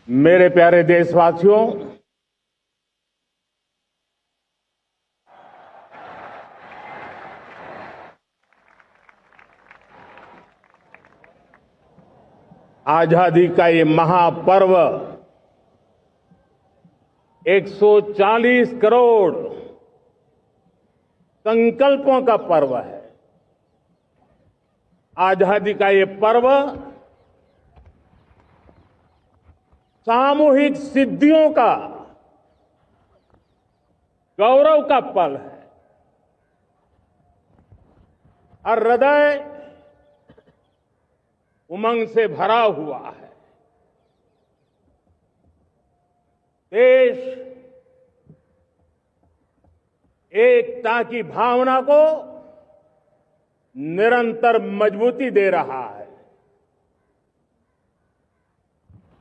मेरे प्यारे देशवासियों, आजादी का ये महापर्व 140 करोड़ संकल्पों का पर्व है। आजादी का ये पर्व सामूहिक सिद्धियों का गौरव का पल है और हृदय उमंग से भरा हुआ है। देश एकता की भावना को निरंतर मजबूती दे रहा है।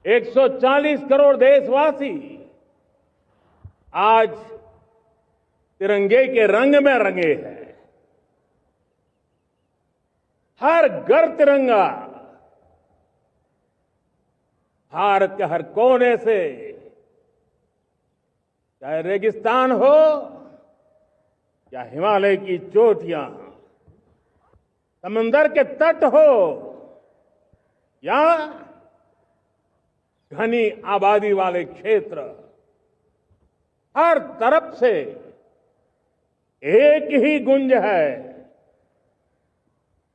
140 करोड़ देशवासी आज तिरंगे के रंग में रंगे हैं। हर घर तिरंगा, भारत के हर कोने से, चाहे रेगिस्तान हो या हिमालय की चोटियां, समंदर के तट हो या घनी आबादी वाले क्षेत्र, हर तरफ से एक ही गुंज है,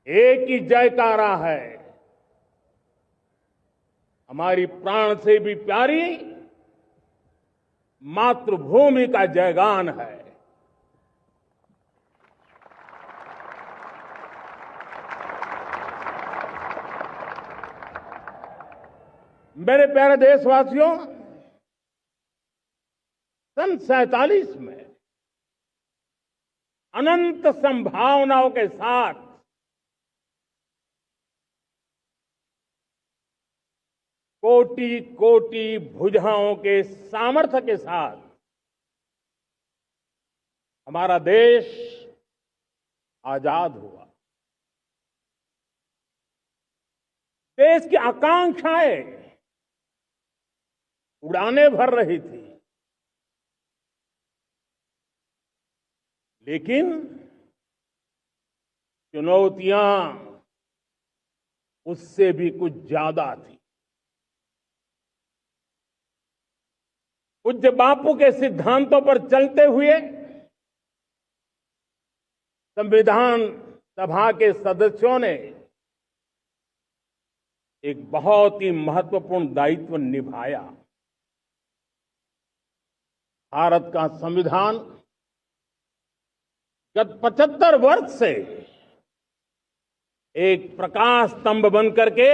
एक ही जयकारा है। हमारी प्राण से भी प्यारी मातृभूमि का जयगान है। मेरे प्यारे देशवासियों, सन 47 में अनंत संभावनाओं के साथ कोटि कोटि भुजाओं के सामर्थ्य के साथ हमारा देश आजाद हुआ। देश की आकांक्षाएं उड़ाने भर रही थी, लेकिन चुनौतियां उससे भी कुछ ज्यादा थी। पूज्य बापू के सिद्धांतों पर चलते हुए संविधान सभा के सदस्यों ने एक बहुत ही महत्वपूर्ण दायित्व निभाया। भारत का संविधान गत 75 वर्ष से एक प्रकाश स्तंभ बन करके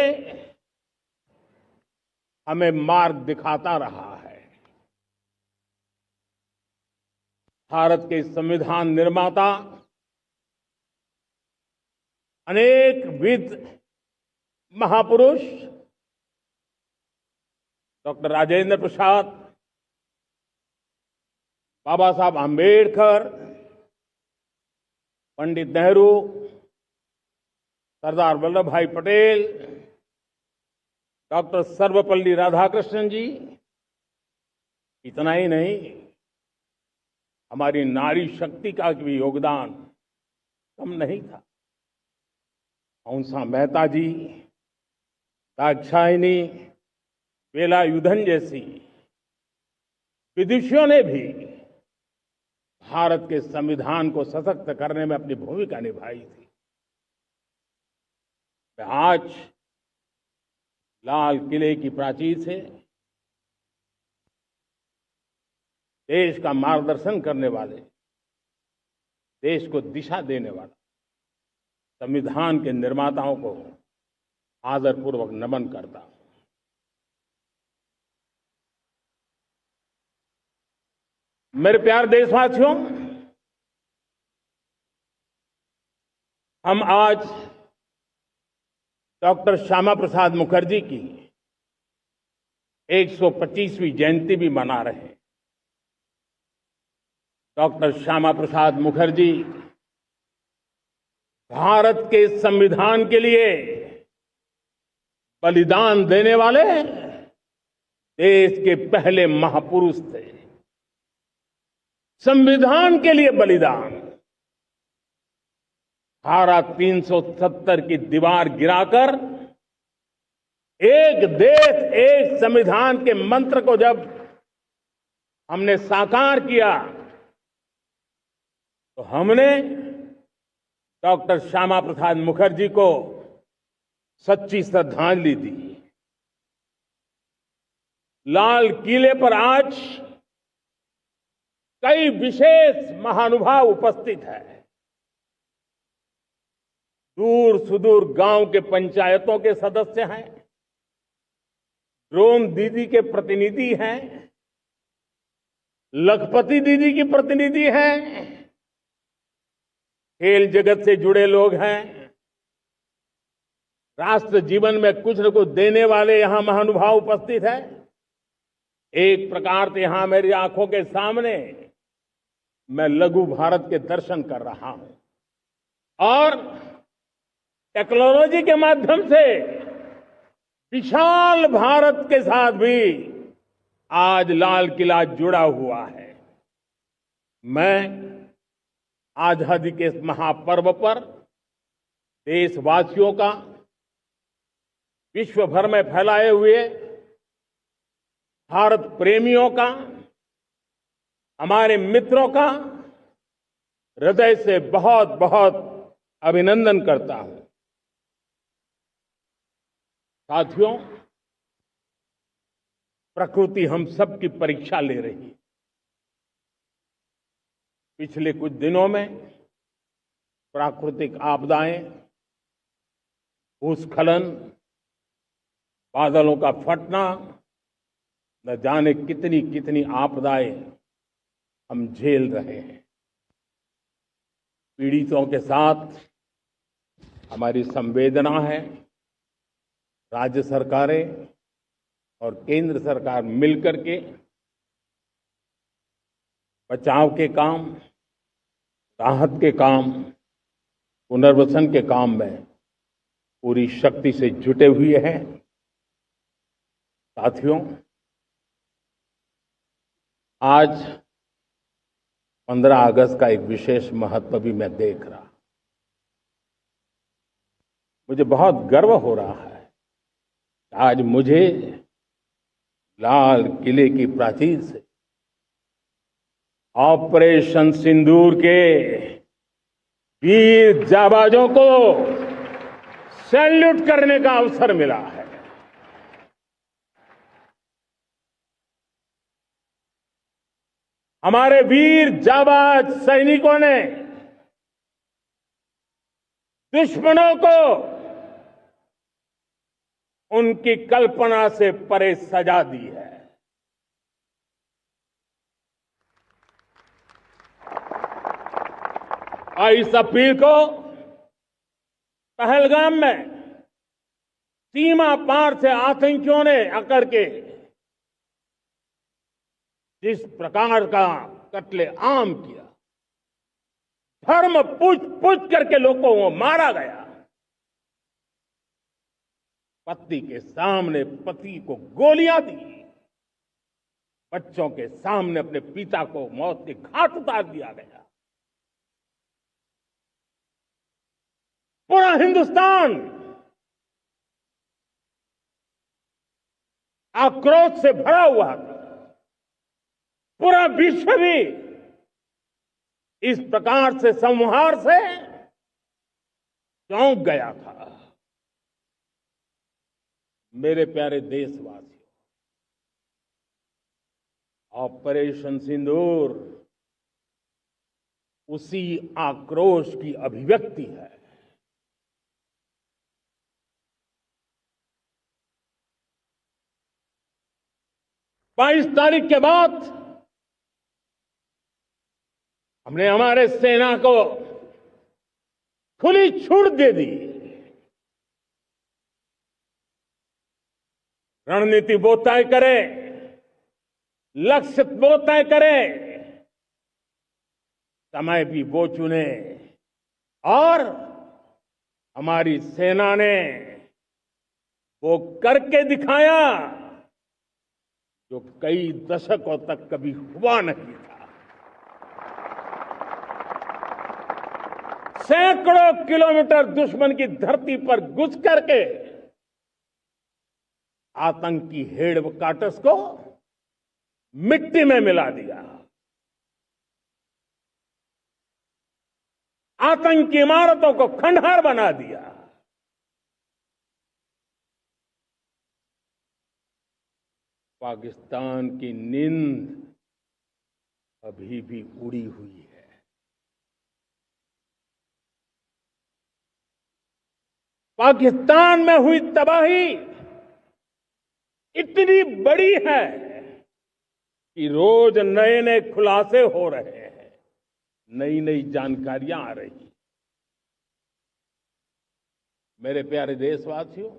हमें मार्ग दिखाता रहा है। भारत के संविधान निर्माता अनेक विद महापुरुष डॉक्टर राजेंद्र प्रसाद, बाबा साहब आंबेडकर, पंडित नेहरू, सरदार वल्लभ भाई पटेल, डॉक्टर सर्वपल्ली राधाकृष्णन जी, इतना ही नहीं, हमारी नारी शक्ति का भी योगदान कम नहीं था। हंसा मेहता जी, दाक्षायणी, वेलायुधन जैसी विदुषियों ने भी भारत के संविधान को सशक्त करने में अपनी भूमिका निभाई थी। आज लाल किले की प्राचीर से देश का मार्गदर्शन करने वाले, देश को दिशा देने वाला संविधान के निर्माताओं को आदरपूर्वक नमन करता हूं। मेरे प्यारे देशवासियों, हम आज डॉक्टर श्यामा प्रसाद मुखर्जी की 125वीं जयंती भी मना रहे हैं। डॉक्टर श्यामा प्रसाद मुखर्जी भारत के संविधान के लिए बलिदान देने वाले देश के पहले महापुरुष थे। संविधान के लिए बलिदान, धारा 370 की दीवार गिराकर एक देश एक संविधान के मंत्र को जब हमने साकार किया तो हमने डॉक्टर श्यामा प्रसाद मुखर्जी को सच्ची श्रद्धांजलि दी। लाल किले पर आज कई विशेष महानुभाव उपस्थित हैं। दूर सुदूर गांव के पंचायतों के सदस्य हैं, ड्रोन दीदी के प्रतिनिधि हैं, लखपति दीदी की प्रतिनिधि हैं, खेल जगत से जुड़े लोग हैं, राष्ट्र जीवन में कुछ न कुछ देने वाले यहां महानुभाव उपस्थित हैं। एक प्रकार से यहां मेरी आंखों के सामने मैं लघु भारत के दर्शन कर रहा हूं और टेक्नोलॉजी के माध्यम से विशाल भारत के साथ भी आज लाल किला जुड़ा हुआ है। मैं आजादी के इस महापर्व पर देशवासियों का, विश्व भर में फैलाए हुए भारत प्रेमियों का, हमारे मित्रों का हृदय से बहुत बहुत अभिनंदन करता हूं। साथियों, प्रकृति हम सब की परीक्षा ले रही है। पिछले कुछ दिनों में प्राकृतिक आपदाएं, भूस्खलन, बादलों का फटना, न जाने कितनी कितनी आपदाएं हम झेल रहे हैं। पीड़ितों के साथ हमारी संवेदना है। राज्य सरकारें और केंद्र सरकार मिलकर के बचाव के काम, राहत के काम, पुनर्वसन के काम में पूरी शक्ति से जुटे हुए हैं। साथियों, आज 15 अगस्त का एक विशेष महत्व भी मैं देख रहा। मुझे बहुत गर्व हो रहा है। आज मुझे लाल किले की प्राचीर से ऑपरेशन सिंदूर के वीर जाबाजों को सैल्यूट करने का अवसर मिला है। हमारे वीर जाबाज सैनिकों ने दुश्मनों को उनकी कल्पना से परे सजा दी है। और इस अपील को पहलगाम में सीमा पार से आतंकियों ने आकर के जिस प्रकार का कत्ले आम किया, धर्म पूछ करके लोगों को मारा गया। पत्नी के सामने पति को गोलियां दी, बच्चों के सामने अपने पिता को मौत के घाट उतार दिया गया। पूरा हिंदुस्तान आक्रोश से भरा हुआ था। पूरा विश्व भी इस प्रकार से संहार से चौंक गया था। मेरे प्यारे देशवासियों, ऑपरेशन सिंदूर उसी आक्रोश की अभिव्यक्ति है। 22 तारीख के बाद हमने हमारे सेना को खुली छूट दे दी। रणनीति वो तय करे, लक्ष्य वो तय करे, समय भी वो चुने। और हमारी सेना ने वो करके दिखाया। जो कई दशकों तक कभी हुआ नहीं था। सैकड़ों किलोमीटर दुश्मन की धरती पर घुस करके आतंकी हेडक्वार्टर्स को मिट्टी में मिला दिया, आतंकी इमारतों को खंडहर बना दिया। पाकिस्तान की नींद अभी भी उड़ी हुई है। पाकिस्तान में हुई तबाही इतनी बड़ी है कि रोज नए नए खुलासे हो रहे हैं, नई नई जानकारियां आ रही। मेरे प्यारे देशवासियों,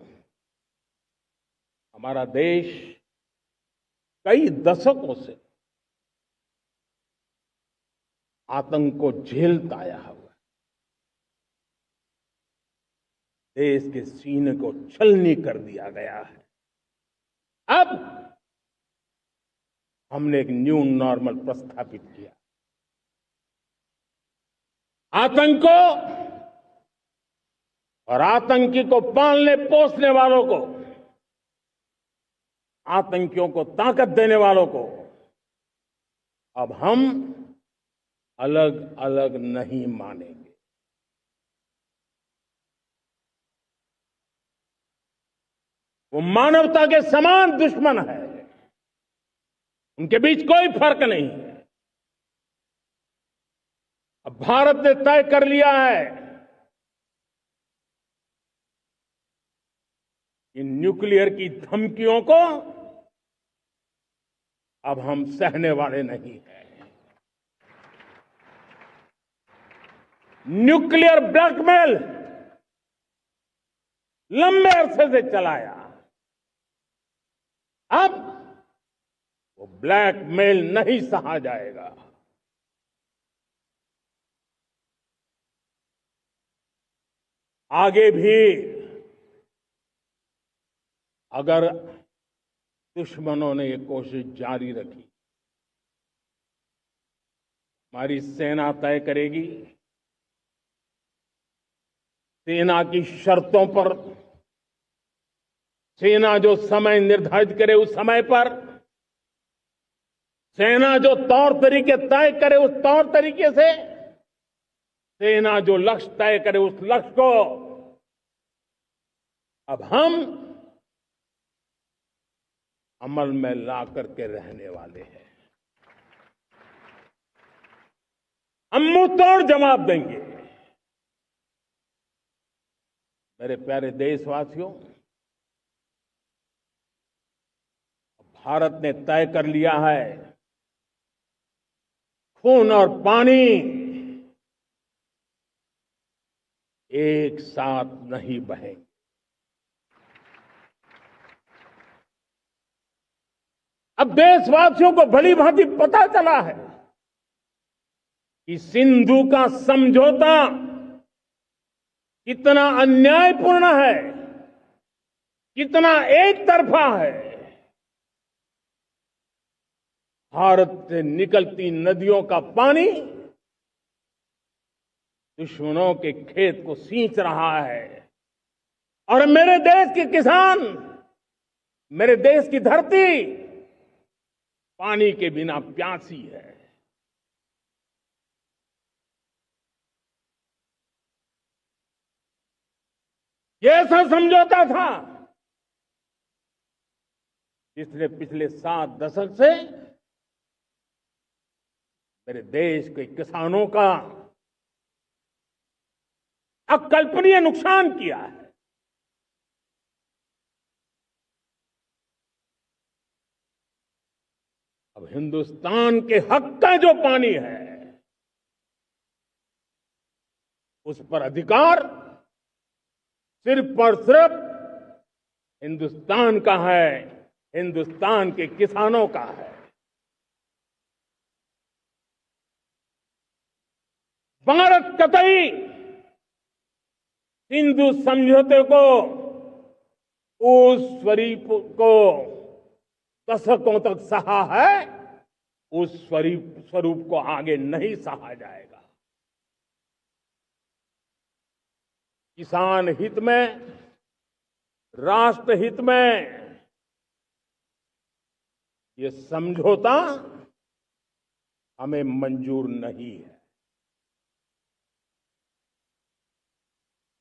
हमारा देश कई दशकों से आतंक को झेलता आया हुआ है। देश के सीने को छलनी कर दिया गया है। अब हमने एक न्यू नॉर्मल प्रस्थापित किया। आतंक को और आतंकी को पालने पोसने वालों को, आतंकियों को ताकत देने वालों को अब हम अलग अलग नहीं मानेंगे। वो मानवता के समान दुश्मन है, उनके बीच कोई फर्क नहीं है। अब भारत ने तय कर लिया है कि न्यूक्लियर की धमकियों को अब हम सहने वाले नहीं हैं। न्यूक्लियर ब्लैकमेल लंबे अरसे से चलाया, अब वो ब्लैकमेल नहीं सहा जाएगा। आगे भी अगर दुश्मनों ने ये कोशिश जारी रखी, हमारी सेना तय करेगी, सेना की शर्तों पर, सेना जो समय निर्धारित करे उस समय पर, सेना जो तौर तरीके तय करे उस तौर तरीके से, सेना जो लक्ष्य तय करे उस लक्ष्य को अब हम अमल में ला करके रहने वाले हैं। हम मुंह तोड़ जवाब देंगे। मेरे प्यारे देशवासियों, भारत ने तय कर लिया है, खून और पानी एक साथ नहीं बहेंगे। अब देशवासियों को भली भांति पता चला है कि सिंधु का समझौता कितना अन्यायपूर्ण है, कितना एक तरफा है। भारत से निकलती नदियों का पानी दुश्मनों के खेत को सींच रहा है और मेरे देश के किसान, मेरे देश की धरती पानी के बिना प्यासी है। ये ऐसा समझौता था जिसने पिछले 7 दशक से मेरे देश के किसानों का अकल्पनीय नुकसान किया है। अब हिंदुस्तान के हक का जो पानी है उस पर अधिकार सिर्फ और सिर्फ हिंदुस्तान का है, हिंदुस्तान के किसानों का है। भारत कतई सिंधु समझौते को, उस स्वरूप को दशकों तक सहा है, उस स्वरूप को आगे नहीं सहा जाएगा। किसान हित में, राष्ट्र हित में ये समझौता हमें मंजूर नहीं है।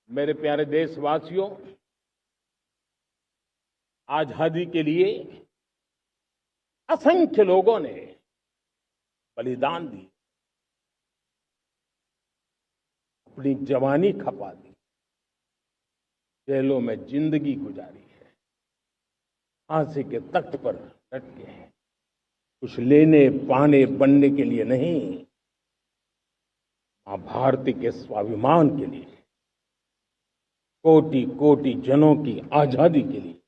मेरे प्यारे देशवासियों, आजादी के लिए असंख्य लोगों ने बलिदान दी, अपनी जवानी खपा दी, जेलों में जिंदगी गुजारी है, फांसी के तख्त पर लटके हैं, कुछ लेने पाने बनने के लिए नहीं, मां भारती के स्वाभिमान के लिए, कोटि कोटि जनों की आजादी के लिए,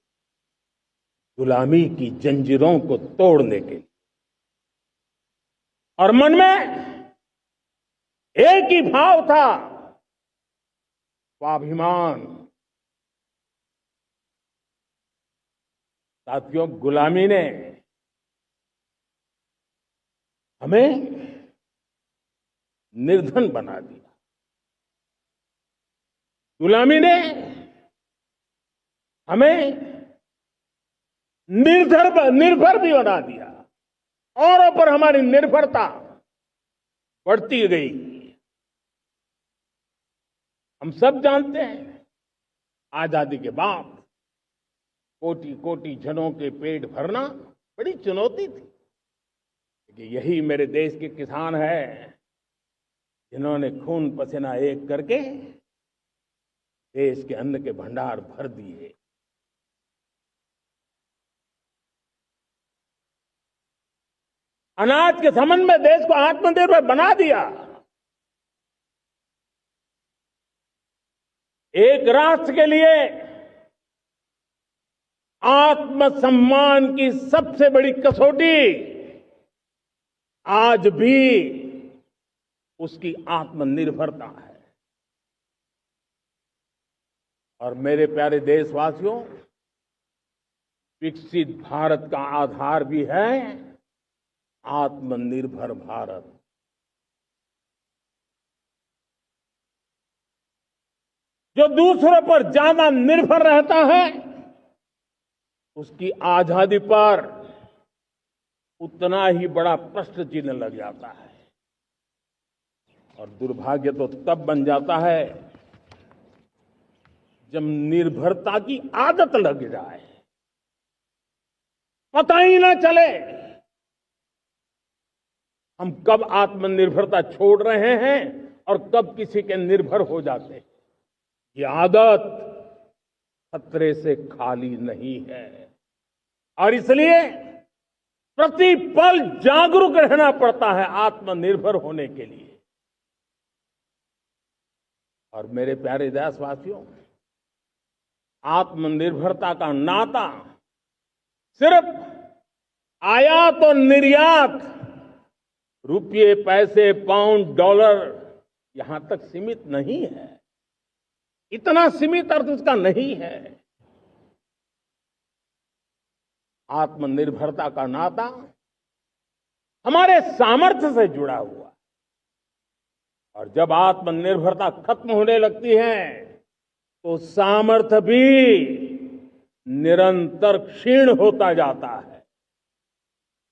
गुलामी की जंजीरों को तोड़ने के लिए। और मन में एक ही भाव था, स्वाभिमान। साथियों, गुलामी ने हमें निर्धन बना दिया, गुलामी ने हमें निर्भर भी बना दिया, औरों पर हमारी निर्भरता बढ़ती गई। हम सब जानते हैं, आजादी के बाद कोटि कोटि जनों के पेट भरना बड़ी चुनौती थी। लेकिन यही मेरे देश के किसान हैं जिन्होंने खून पसीना एक करके देश के अन्न के भंडार भर दिए। अनाज के संबंध में देश को आत्मनिर्भर बना दिया। एक राष्ट्र के लिए आत्मसम्मान की सबसे बड़ी कसौटी आज भी उसकी आत्मनिर्भरता है। और मेरे प्यारे देशवासियों, विकसित भारत का आधार भी है आत्मनिर्भर भारत। जो दूसरों पर ज्यादा निर्भर रहता है, उसकी आजादी पर उतना ही बड़ा प्रश्न चिन्ह लग जाता है। और दुर्भाग्य तो तब बन जाता है जब निर्भरता की आदत लग जाए, पता ही ना चले हम कब आत्मनिर्भरता छोड़ रहे हैं और कब किसी के निर्भर हो जाते हैं। ये आदत खतरे से खाली नहीं है और इसलिए प्रति पल जागरूक रहना पड़ता है आत्मनिर्भर होने के लिए। और मेरे प्यारे देशवासियों, आत्मनिर्भरता का नाता सिर्फ आयात और निर्यात, रुपये, पैसे, पाउंड, डॉलर यहां तक सीमित नहीं है। इतना सीमित अर्थ उसका नहीं है। आत्मनिर्भरता का नाता हमारे सामर्थ्य से जुड़ा हुआ। और जब आत्मनिर्भरता खत्म होने लगती है तो सामर्थ्य भी निरंतर क्षीण होता जाता है।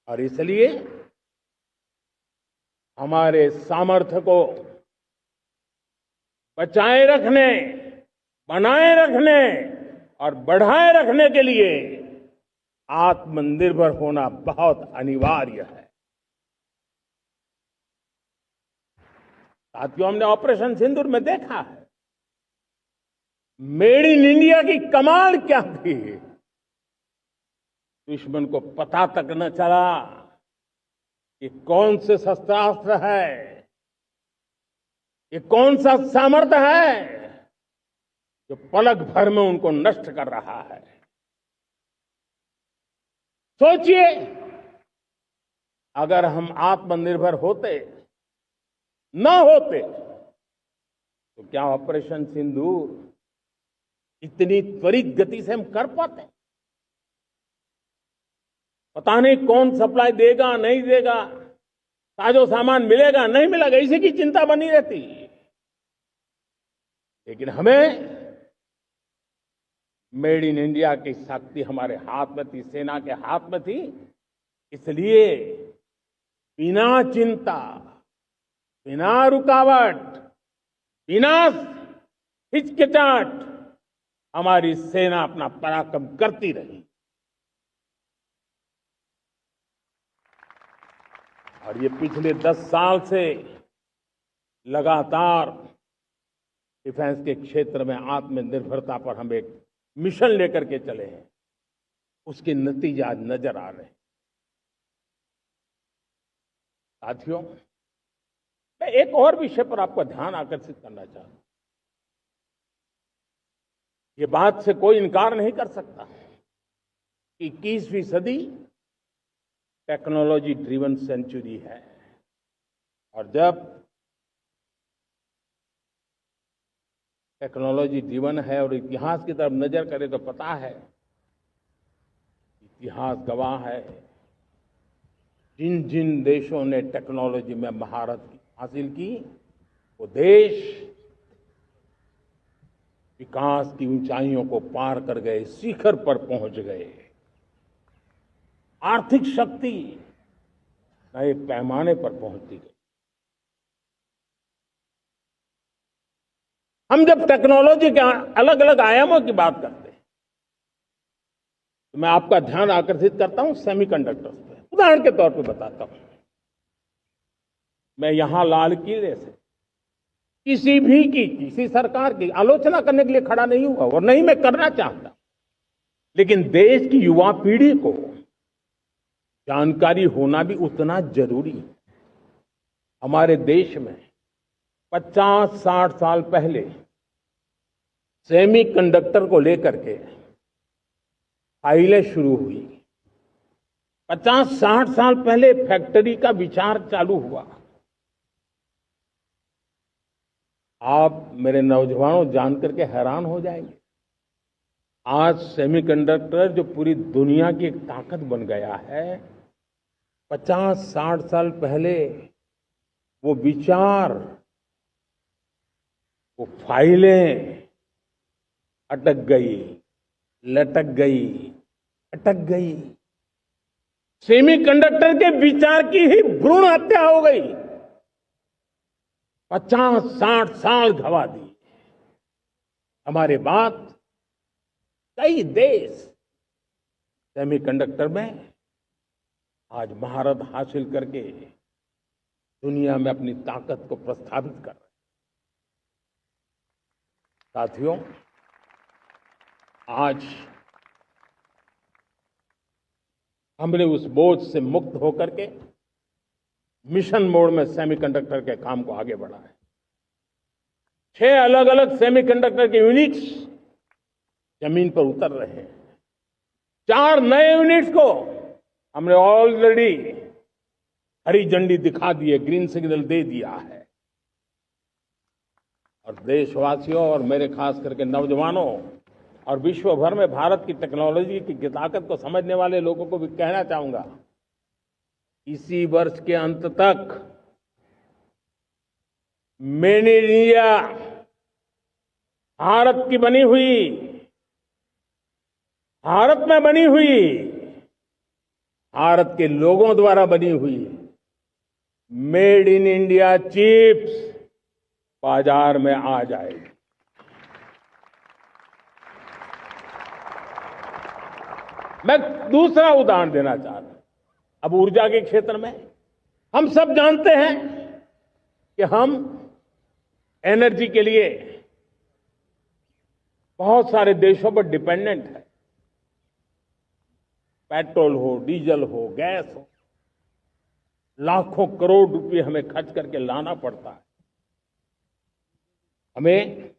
और इसलिए हमारे सामर्थ्य को बचाए रखने, बनाए रखने और बढ़ाए रखने के लिए आत्मनिर्भर होना बहुत अनिवार्य है। साथियों, हमने ऑपरेशन सिंदूर में देखा है मेड इन इंडिया की कमाल क्या थी। दुश्मन को पता तक न चला कि कौन से शस्त्रास्त्र है, ये कौन सा सामर्थ्य है जो पलक भर में उनको नष्ट कर रहा है। सोचिए, अगर हम आत्मनिर्भर होते, न होते, तो क्या ऑपरेशन सिंदूर इतनी त्वरित गति से हम कर पाते? पता नहीं कौन सप्लाई देगा नहीं देगा, साजो सामान मिलेगा नहीं मिलेगा, इसी की चिंता बनी रहती। लेकिन हमें मेड इन इंडिया की शक्ति हमारे हाथ में थी, सेना के हाथ में थी। इसलिए बिना चिंता, बिना रुकावट, बिना हिचकिचाहट हमारी सेना अपना पराक्रम करती रही। और ये पिछले 10 साल से लगातार डिफेंस के क्षेत्र में आत्मनिर्भरता पर हम एक मिशन लेकर के चले हैं, उसके नतीजे आज नजर आ रहे हैं। साथियों, मैं एक और विषय पर आपका ध्यान आकर्षित करना चाहता हूं। ये बात से कोई इनकार नहीं कर सकता कि 21वीं सदी टेक्नोलॉजी ड्रिवन सेंचुरी है। और जब टेक्नोलॉजी ड्रिवन है और इतिहास की तरफ नजर करें तो पता है, इतिहास गवाह है, जिन जिन देशों ने टेक्नोलॉजी में महारत हासिल की, वो देश विकास की ऊंचाइयों को पार कर गए, शिखर पर पहुंच गए। आर्थिक शक्ति नए पैमाने पर पहुंचती गई। हम जब टेक्नोलॉजी के अलग अलग आयामों की बात करते हैं तो मैं आपका ध्यान आकर्षित करता हूं सेमीकंडक्टर्स पे। उदाहरण के तौर पे बताता हूं, मैं यहां लाल किले से किसी सरकार की आलोचना करने के लिए खड़ा नहीं हुआ और नहीं मैं करना चाहता, लेकिन देश की युवा पीढ़ी को जानकारी होना भी उतना जरूरी है। हमारे देश में 50-60 साल पहले सेमीकंडक्टर को लेकर के फाइलें शुरू हुई। 50-60 साल पहले फैक्ट्री का विचार चालू हुआ। आप मेरे नौजवानों जानकर के हैरान हो जाएंगे, आज सेमीकंडक्टर जो पूरी दुनिया की एक ताकत बन गया है, 50-60 साल पहले वो विचार, वो फाइलें अटक गई, लटक गई, अटक गई। सेमीकंडक्टर के विचार की ही भ्रूण हत्या हो गई। 50-60 साल गवा दी। हमारे बाद कई देश सेमीकंडक्टर में आज महारत हासिल करके दुनिया में अपनी ताकत को प्रस्थापित कर रहे हैं। साथियों, आज हमने उस बोझ से मुक्त होकर के मिशन मोड में सेमीकंडक्टर के काम को आगे बढ़ाया। 6 अलग अलग सेमीकंडक्टर के यूनिट्स जमीन पर उतर रहे हैं। 4 नए यूनिट्स को हमने ऑलरेडी हरी झंडी दिखा दी है, ग्रीन सिग्नल दे दिया है। और देशवासियों और मेरे खास करके नौजवानों और विश्व भर में भारत की टेक्नोलॉजी की ताकत को समझने वाले लोगों को भी कहना चाहूंगा, इसी वर्ष के अंत तक मेड इन इंडिया भारत की बनी हुई, भारत में बनी हुई, भारत के लोगों द्वारा बनी हुई मेड इन इंडिया चिप्स बाजार में आ जाएगी। मैं दूसरा उदाहरण देना चाहता हूं। अब ऊर्जा के क्षेत्र में हम सब जानते हैं कि हम एनर्जी के लिए बहुत सारे देशों पर डिपेंडेंट है। पेट्रोल हो, डीजल हो, गैस हो, लाखों करोड़ रुपए हमें खर्च करके लाना पड़ता है। हमें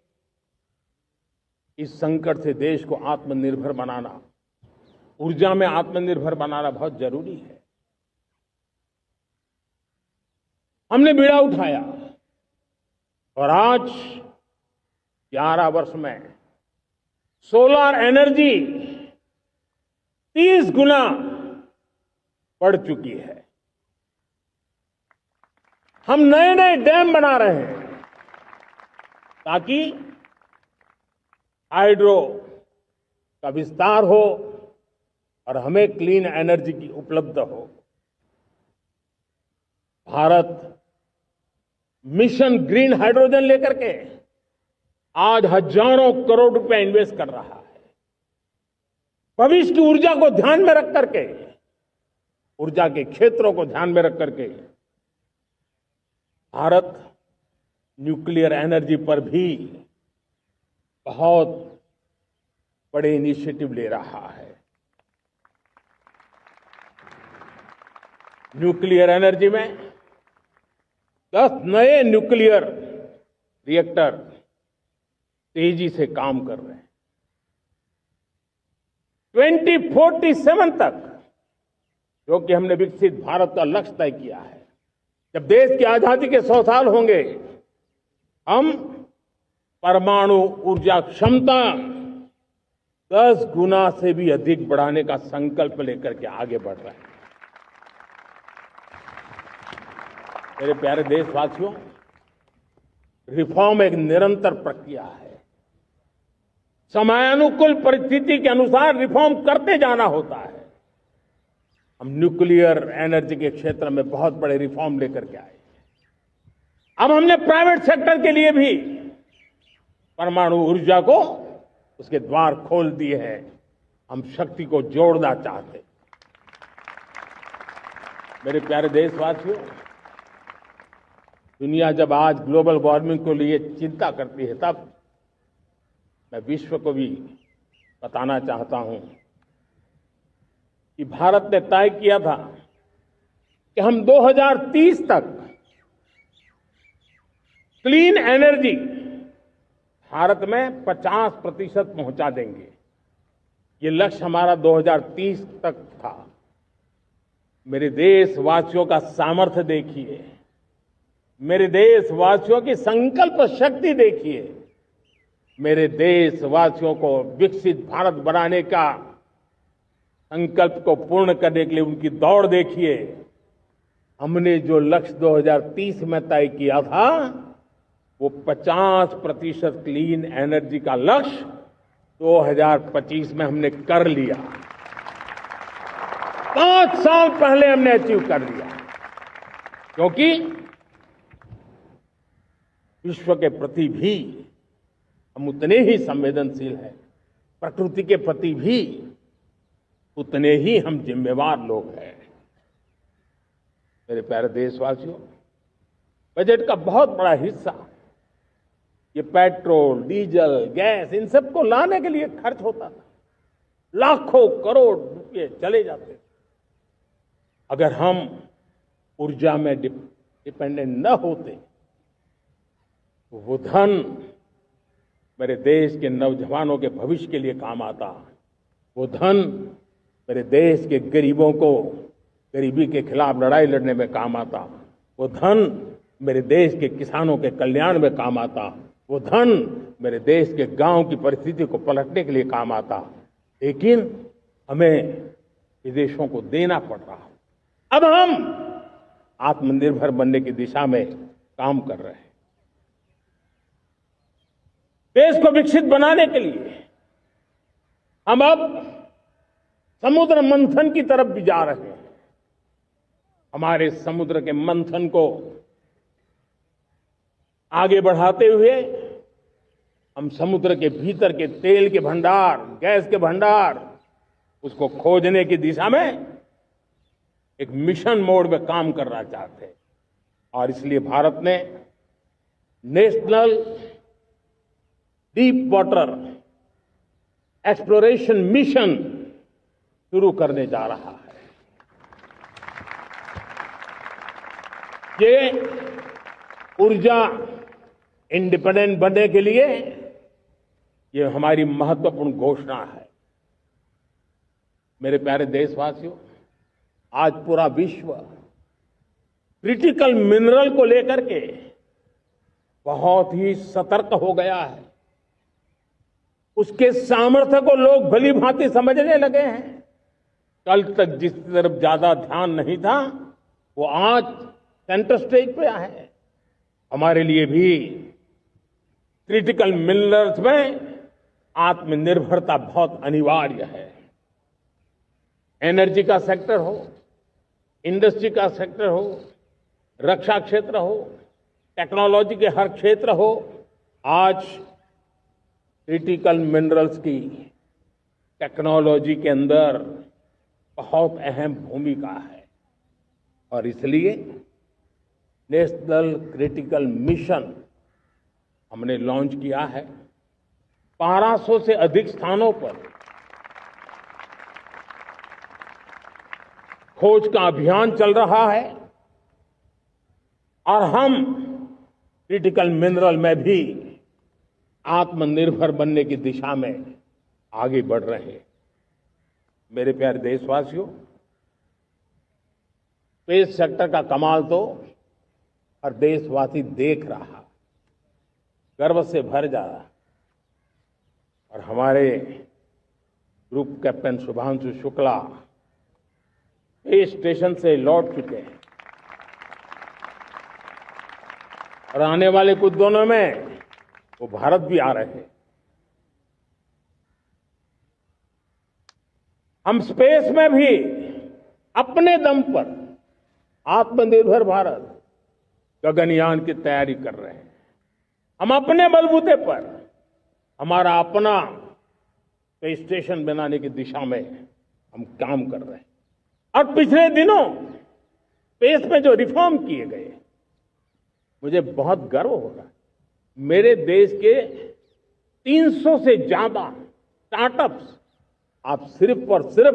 इस संकट से देश को आत्मनिर्भर बनाना, ऊर्जा में आत्मनिर्भर बनाना बहुत जरूरी है। हमने बीड़ा उठाया और आज 11 वर्ष में सोलर एनर्जी 30 गुना बढ़ चुकी है। हम नए नए डैम बना रहे हैं ताकि हाइड्रो का विस्तार हो और हमें क्लीन एनर्जी की उपलब्ध हो। भारत मिशन ग्रीन हाइड्रोजन लेकर के आज हजारों करोड़ रुपए इन्वेस्ट कर रहा है। भविष्य की ऊर्जा को ध्यान में रख करके, ऊर्जा के क्षेत्रों को ध्यान में रख करके भारत न्यूक्लियर एनर्जी पर भी बहुत बड़े इनिशिएटिव ले रहा है। न्यूक्लियर एनर्जी में 10 नए न्यूक्लियर रिएक्टर तेजी से काम कर रहे हैं। 2047 तक, जो कि हमने विकसित भारत का लक्ष्य तय किया है, जब देश की आजादी के 100 साल होंगे, हम परमाणु ऊर्जा क्षमता 10 गुना से भी अधिक बढ़ाने का संकल्प लेकर के आगे बढ़ रहे हैं। मेरे प्यारे देशवासियों, रिफॉर्म एक निरंतर प्रक्रिया है। समयानुकूल परिस्थिति के अनुसार रिफॉर्म करते जाना होता है। हम न्यूक्लियर एनर्जी के क्षेत्र में बहुत बड़े रिफॉर्म लेकर के आए। अब हमने प्राइवेट सेक्टर के लिए भी परमाणु ऊर्जा को उसके द्वार खोल दिए हैं। हम शक्ति को जोड़ना चाहते। मेरे प्यारे देशवासियों, दुनिया जब आज ग्लोबल वार्मिंग को लिए चिंता करती है, तब मैं विश्व को भी बताना चाहता हूं कि भारत ने तय किया था कि हम 2030 तक क्लीन एनर्जी भारत में 50% पहुंचा देंगे। ये लक्ष्य हमारा 2030 तक था। मेरे देशवासियों का सामर्थ्य देखिए, मेरे देशवासियों की संकल्प शक्ति देखिए, मेरे देशवासियों को विकसित भारत बनाने का संकल्प को पूर्ण करने के लिए उनकी दौड़ देखिए। हमने जो लक्ष्य 2030 में तय किया था, वो 50% क्लीन एनर्जी का लक्ष्य 2025 में हमने कर लिया। 5 साल पहले हमने अचीव कर लिया, क्योंकि विश्व के प्रति भी हम उतने ही संवेदनशील हैं, प्रकृति के प्रति भी उतने ही हम जिम्मेवार लोग हैं। मेरे प्यारे देशवासियों, बजट का बहुत बड़ा हिस्सा ये पेट्रोल, डीजल, गैस, इन सब को लाने के लिए खर्च होता था। लाखों करोड़ रुपए चले जाते थे। अगर हम ऊर्जा में डिपेंडेंट न होते तो वो धन मेरे देश के नौजवानों के भविष्य के लिए काम आता। वो धन मेरे देश के गरीबों को गरीबी के खिलाफ लड़ाई लड़ने में काम आता। वो धन मेरे देश के किसानों के कल्याण में काम आता। वो धन मेरे देश के गांव की परिस्थिति को पलटने के लिए काम आता। लेकिन हमें विदेशों को देना पड़ रहा। अब हम आत्मनिर्भर बनने की दिशा में काम कर रहे हैं। देश को विकसित बनाने के लिए हम अब समुद्र मंथन की तरफ भी जा रहे हैं। हमारे समुद्र के मंथन को आगे बढ़ाते हुए हम समुद्र के भीतर के तेल के भंडार, गैस के भंडार, उसको खोजने की दिशा में एक मिशन मोड में काम करना चाहते हैं। और इसलिए भारत ने national deep water exploration mission शुरू करने जा रहा है। ये ऊर्जा इंडिपेंडेंट बनने के लिए ये हमारी महत्वपूर्ण घोषणा है। मेरे प्यारे देशवासियों, आज पूरा विश्व क्रिटिकल मिनरल को लेकर के बहुत ही सतर्क हो गया है। उसके सामर्थ्य को लोग भली भांति समझने लगे हैं। कल तक जिस तरफ ज्यादा ध्यान नहीं था, वो आज सेंटर स्टेज पे है। हमारे लिए भी क्रिटिकल मिनरल्स में आत्मनिर्भरता बहुत अनिवार्य है। एनर्जी का सेक्टर हो, इंडस्ट्री का सेक्टर हो, रक्षा क्षेत्र हो, टेक्नोलॉजी के हर क्षेत्र हो, आज क्रिटिकल मिनरल्स की टेक्नोलॉजी के अंदर बहुत अहम भूमिका है। और इसलिए नेशनल क्रिटिकल मिशन हमने लॉन्च किया है। 1200 से अधिक स्थानों पर खोज का अभियान चल रहा है और हम क्रिटिकल मिनरल में भी आत्मनिर्भर बनने की दिशा में आगे बढ़ रहे हैं। मेरे प्यारे देशवासियों, स्पेस सेक्टर का कमाल तो हर देशवासी देख रहा, गर्व से भर जा रहा। और हमारे group captain Shubhanshu Shukla space station से लौट चुके हैं और आने वाले कुछ दिनों में वो भारत भी आ रहे हैं। हम स्पेस में भी अपने दम पर आत्मनिर्भर भारत गगनयान की तैयारी कर रहे हैं। हम अपने बलबूते पर हमारा अपना स्पेस स्टेशन बनाने की दिशा में हम काम कर रहे हैं। और पिछले दिनों स्पेस में जो रिफॉर्म किए गए, मुझे बहुत गर्व हो रहा है। मेरे देश के 300 से ज्यादा स्टार्टअप्स आप सिर्फ और सिर्फ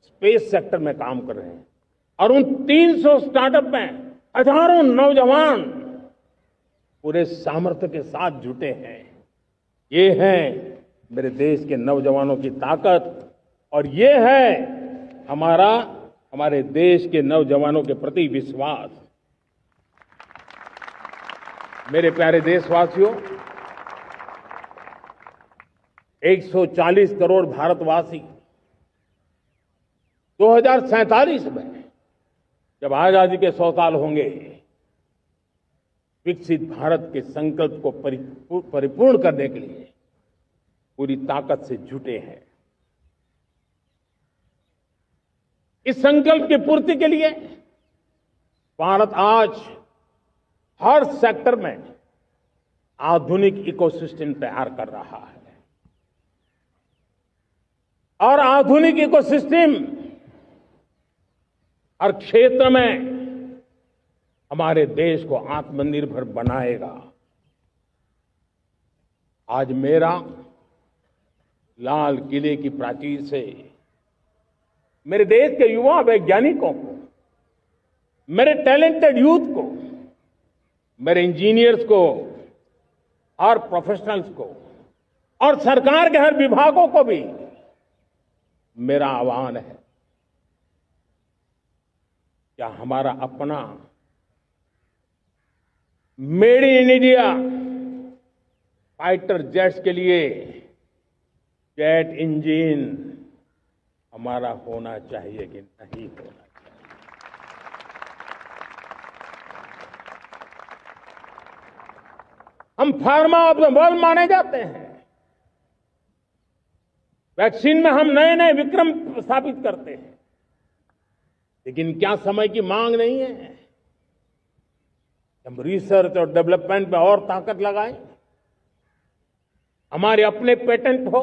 स्पेस सेक्टर में काम कर रहे हैं और उन 300 स्टार्टअप में हजारों नौजवान पूरे सामर्थ्य के साथ जुटे हैं। ये है मेरे देश के नौजवानों की ताकत और ये है हमारे देश के नौजवानों के प्रति विश्वास। मेरे प्यारे देशवासियों, 140 करोड़ भारतवासी 2047 में जब आजादी के 100 साल होंगे, विकसित भारत के संकल्प को परिपूर्ण करने के लिए पूरी ताकत से जुटे हैं। इस संकल्प की पूर्ति के लिए भारत आज हर सेक्टर में आधुनिक इकोसिस्टम तैयार कर रहा है और आधुनिक इकोसिस्टम हर क्षेत्र में हमारे देश को आत्मनिर्भर बनाएगा। आज मेरा लाल किले की प्राचीर से मेरे देश के युवा वैज्ञानिकों को, मेरे टैलेंटेड यूथ को, मेरे इंजीनियर्स को और प्रोफेशनल्स को और सरकार के हर विभागों को भी मेरा आह्वान है, क्या हमारा अपना made in India fighter jets के लिए जेट इंजन हमारा होना चाहिए कि नहीं होना चाहिए? हम फार्मा ऑफ द वर्ल्ड माने जाते हैं। वैक्सीन में हम नए नए विक्रम स्थापित करते हैं, लेकिन क्या समय की मांग नहीं है? हम रिसर्च और डेवलपमेंट में और ताकत लगाएं, हमारे अपने पेटेंट हो,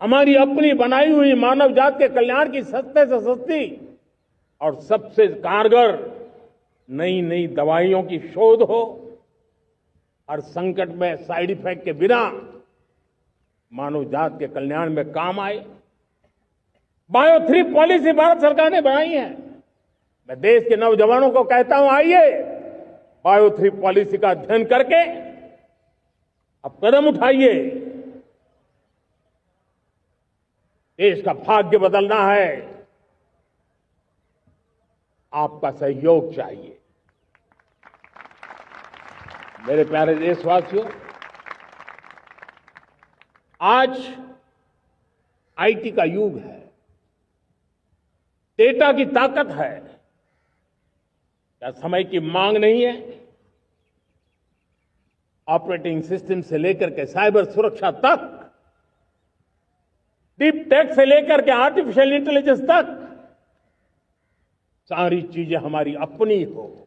हमारी अपनी बनाई हुई मानव जात के कल्याण की सस्ते से सस्ती और सबसे कारगर नई नई दवाइयों की शोध हो, हर संकट में साइड इफेक्ट के बिना मानव जात के कल्याण में काम आए। बायो 3 पॉलिसी भारत सरकार ने बनाई है। मैं देश के नौजवानों को कहता हूं, आइए बायो 3 पॉलिसी का अध्ययन करके अब कदम उठाइए। देश का भाग्य बदलना है, आपका सहयोग चाहिए। मेरे प्यारे देशवासियों, आज आईटी का युग है, डेटा की ताकत है। क्या समय की मांग नहीं है? ऑपरेटिंग सिस्टम से लेकर के साइबर सुरक्षा तक, डीप टेक से लेकर के आर्टिफिशियल इंटेलिजेंस तक, सारी चीजें हमारी अपनी हो,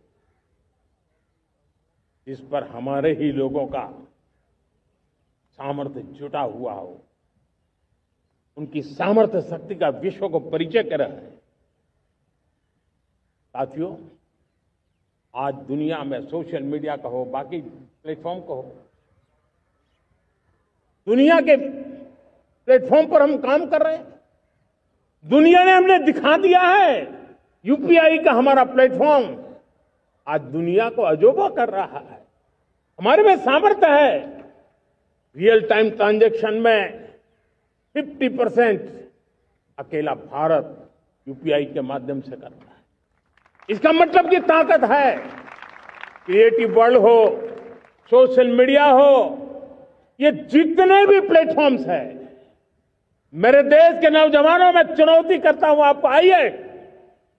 जिस पर हमारे ही लोगों का सामर्थ्य जुटा हुआ हो, उनकी सामर्थ्य शक्ति का विश्व को परिचय कराए। साथियों, आज दुनिया में सोशल मीडिया कहो, बाकी प्लेटफॉर्म कहो, दुनिया के प्लेटफॉर्म पर हम काम कर रहे हैं। दुनिया ने हमने दिखा दिया है, यूपीआई का हमारा प्लेटफॉर्म आज दुनिया को अजोबा कर रहा है। हमारे में सामर्थ्य है। रियल टाइम ट्रांजैक्शन में 50% अकेला भारत यूपीआई के माध्यम से करता है। इसका मतलब की ताकत है। क्रिएटिव वर्ल्ड हो, सोशल मीडिया हो, ये जितने भी प्लेटफॉर्म्स हैं, मेरे देश के नौजवानों में चुनौती करता हूं आपको, आइए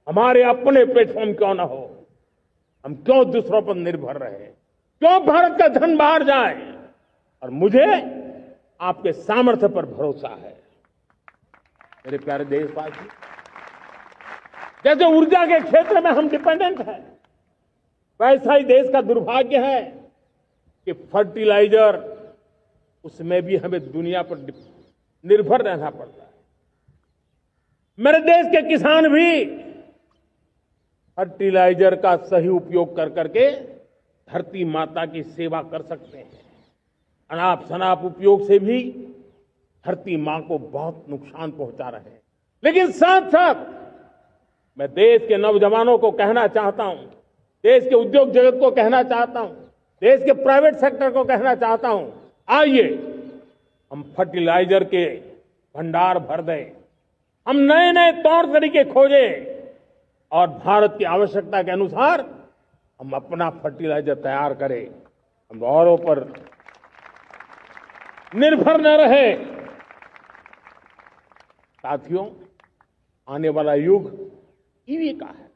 हमारे अपने प्लेटफॉर्म क्यों ना हो, हम क्यों दूसरों पर निर्भर रहे, क्यों भारत का धन बाहर जाए। और मुझे आपके सामर्थ्य पर भरोसा है। मेरे प्यारे देशवासी, जैसे ऊर्जा के क्षेत्र में हम डिपेंडेंट हैं, वैसा ही देश का दुर्भाग्य है कि फर्टिलाइजर, उसमें भी हमें दुनिया पर निर्भर रहना पड़ता है। मेरे देश के किसान भी फर्टिलाइजर का सही उपयोग कर करके धरती माता की सेवा कर सकते हैं। अनाप शनाप उपयोग से भी धरती मां को बहुत नुकसान पहुंचा रहे हैं। लेकिन साथ साथ मैं देश के नौजवानों को कहना चाहता हूं, देश के उद्योग जगत को कहना चाहता हूं, देश के प्राइवेट सेक्टर को कहना चाहता हूं, आइए हम फर्टिलाइजर के भंडार भर दें, हम नए नए तौर तरीके खोजें और भारत की आवश्यकता के अनुसार हम अपना फर्टिलाइजर तैयार करें। हम औरों पर निर्भर न रहे। साथियों, आने वाला युग ईवी का है।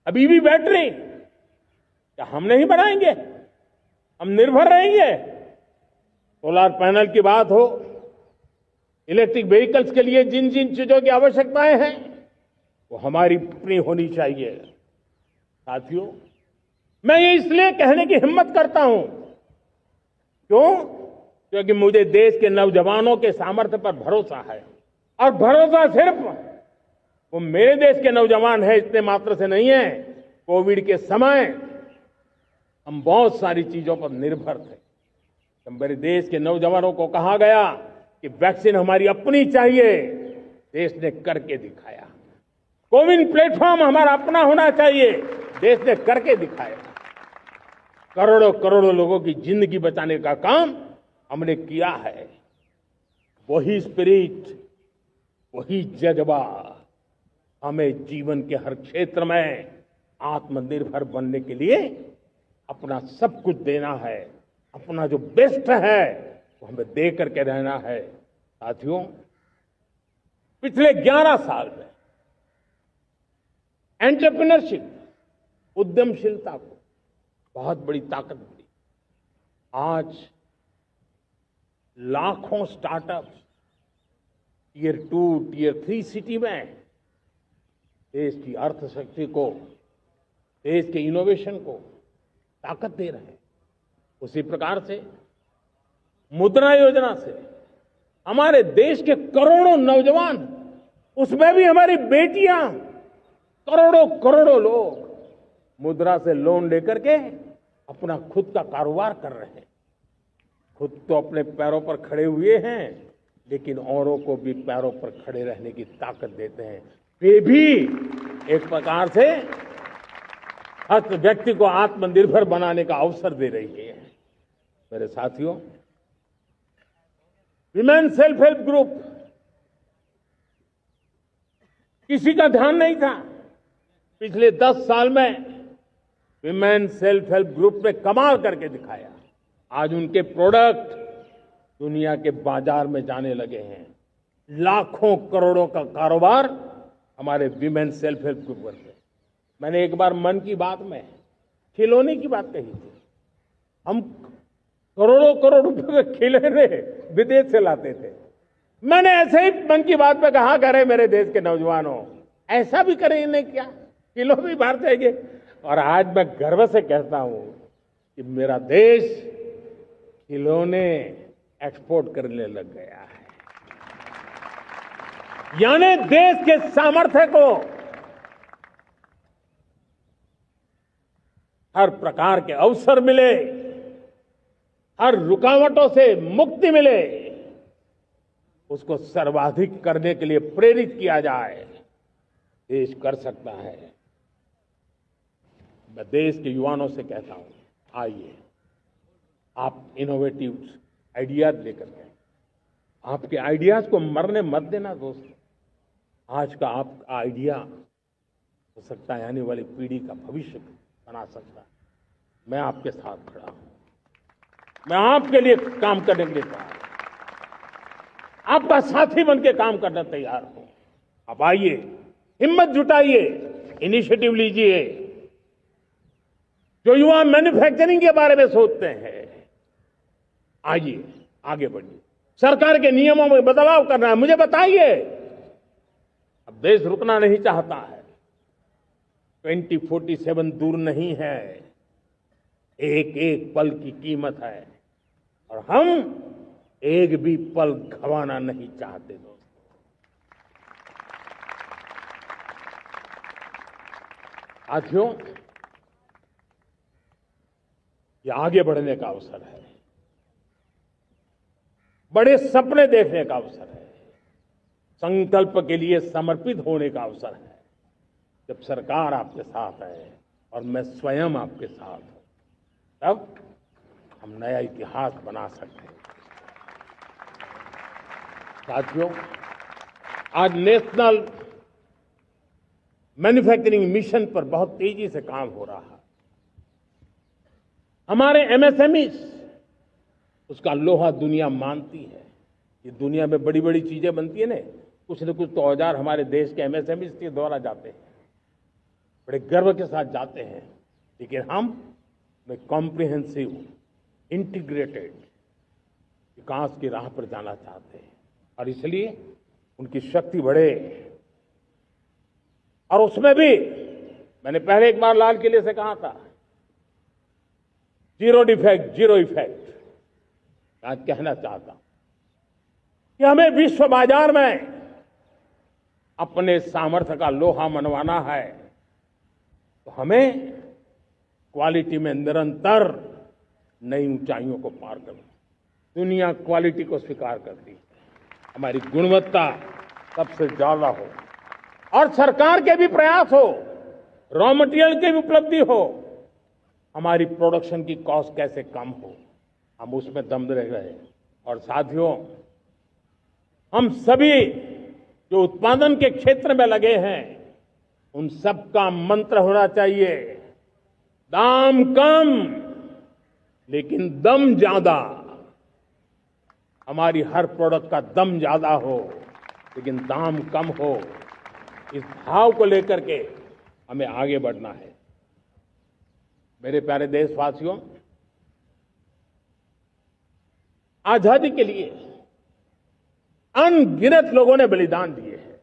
अब ईवी बैटरी क्या हम नहीं बनाएंगे? हम निर्भर रहेंगे? सोलर पैनल की बात हो, इलेक्ट्रिक व्हीकल्स के लिए जिन जिन चीजों की आवश्यकताएं हैं, वो हमारी अपनी होनी चाहिए। साथियों, मैं ये इसलिए कहने की हिम्मत करता हूं, क्यों? क्योंकि मुझे देश के नौजवानों के सामर्थ्य पर भरोसा है। और भरोसा सिर्फ वो मेरे देश के नौजवान है इतने मात्र से नहीं है। कोविड के समय हम बहुत सारी चीजों पर निर्भर थे। तो मेरे देश के नौजवानों को कहा गया कि वैक्सीन हमारी अपनी चाहिए, देश ने करके दिखाया। कोविन प्लेटफॉर्म हमारा अपना होना चाहिए, देश ने करके दिखाया। करोड़ों करोड़ों लोगों की जिंदगी बचाने का काम हमने किया है। वही स्पिरिट, वही जज्बा हमें जीवन के हर क्षेत्र में आत्मनिर्भर बनने के लिए अपना सब कुछ देना है। अपना जो बेस्ट है वो हमें दे करके रहना है। साथियों, पिछले 11 साल में एंटरप्रेन्योरशिप, उद्यमशीलता को बहुत बड़ी ताकत मिली। आज लाखों स्टार्टअप्स टियर 2, टियर 3 सिटी में देश की अर्थशक्ति को, देश के इनोवेशन को ताकत दे रहे हैं। उसी प्रकार से मुद्रा योजना से हमारे देश के करोड़ों नौजवान, उसमें भी हमारी बेटियां, करोड़ों करोड़ों लोग मुद्रा से लोन लेकर के अपना खुद का कारोबार कर रहे हैं। खुद तो अपने पैरों पर खड़े हुए हैं, लेकिन औरों को भी पैरों पर खड़े रहने की ताकत देते हैं। वे भी एक प्रकार से हर व्यक्ति को आत्मनिर्भर बनाने का अवसर दे रही है। मेरे साथियों, विमेन सेल्फ हेल्प ग्रुप, किसी का ध्यान नहीं था। पिछले 10 साल में विमेन सेल्फ हेल्प ग्रुप ने कमाल करके दिखाया। आज उनके प्रोडक्ट दुनिया के बाजार में जाने लगे हैं। लाखों करोड़ों का कारोबार हमारे विमेन सेल्फ हेल्प ग्रुप करते हैं। मैंने एक बार मन की बात में खिलौने की बात कही थी। हम करोड़ों करोड़ रुपए के खिलौने विदेश से लाते थे। मैंने ऐसे ही मन की बात में कहा, करे मेरे देश के नौजवानों, ऐसा भी करें इन्हें क्या, किलो भी बाहर जाएंगे। और आज मैं गर्व से कहता हूं कि मेरा देश खिलौने एक्सपोर्ट करने लग गया है। यानी देश के सामर्थ्य को हर प्रकार के अवसर मिले, हर रुकावटों से मुक्ति मिले, उसको सर्वाधिक करने के लिए प्रेरित किया जाए। देश कर सकता है। मैं देश के युवाओं से कहता हूं, आइए आप इनोवेटिव आइडियाज लेकर के, आपके आइडियाज को मरने मत देना दोस्तों। आज का आपका आइडिया हो सकता है आने वाली पीढ़ी का भविष्य बना सकता है। मैं आपके साथ खड़ा हूं, मैं आपके लिए काम करने के लिए तैयार हूं, आपका साथी बन के काम करने तैयार हूं। आप आइए, हिम्मत जुटाइए, इनिशिएटिव लीजिए। जो युवा मैन्युफैक्चरिंग के बारे में सोचते हैं, आइए आगे बढ़िए। सरकार के नियमों में बदलाव करना है, मुझे बताइए। अब देश रुकना नहीं चाहता है। 2047 दूर नहीं है, एक एक पल की कीमत है और हम एक भी पल गंवाना नहीं चाहते दोस्तों। साथियों, ये आगे बढ़ने का अवसर है, बड़े सपने देखने का अवसर है, संकल्प के लिए समर्पित होने का अवसर है। जब सरकार आपके साथ है और मैं स्वयं आपके साथ हूं, तब हम नया इतिहास बना सकते हैं। साथियों, आज नेशनल मैन्युफैक्चरिंग मिशन पर बहुत तेजी से काम हो रहा है। हमारे एमएसएमईज, उसका लोहा दुनिया मानती है। ये दुनिया में बड़ी बड़ी चीजें बनती है ना, कुछ न कुछ तो औजार हमारे देश के एमएसएमईज के द्वारा जाते हैं, बड़े गर्व के साथ जाते हैं। लेकिन हम कॉम्प्रिहेंसिव इंटीग्रेटेड विकास की राह पर जाना चाहते हैं और इसलिए उनकी शक्ति बढ़े। और उसमें भी मैंने पहले एक बार लाल किले से कहा था, जीरो डिफेक्ट जीरो इफेक्ट। आज कहना चाहता हूं कि हमें विश्व बाजार में अपने सामर्थ्य का लोहा मनवाना है, तो हमें क्वालिटी में निरंतर नई ऊंचाइयों को पार करना। दुनिया क्वालिटी को स्वीकार करती है, हमारी गुणवत्ता सबसे ज्यादा हो और सरकार के भी प्रयास हो, रॉ मटेरियल की भी उपलब्धि हो, हमारी प्रोडक्शन की कॉस्ट कैसे कम हो, हम उसमें दम रह गए। और साथियों, हम सभी जो उत्पादन के क्षेत्र में लगे हैं, उन सबका मंत्र होना चाहिए, दाम कम लेकिन दम ज्यादा। हमारी हर प्रोडक्ट का दम ज्यादा हो लेकिन दाम कम हो। इस भाव को लेकर के हमें आगे बढ़ना है। मेरे प्यारे देशवासियों, आजादी के लिए अनगिनत लोगों ने बलिदान दिए हैं।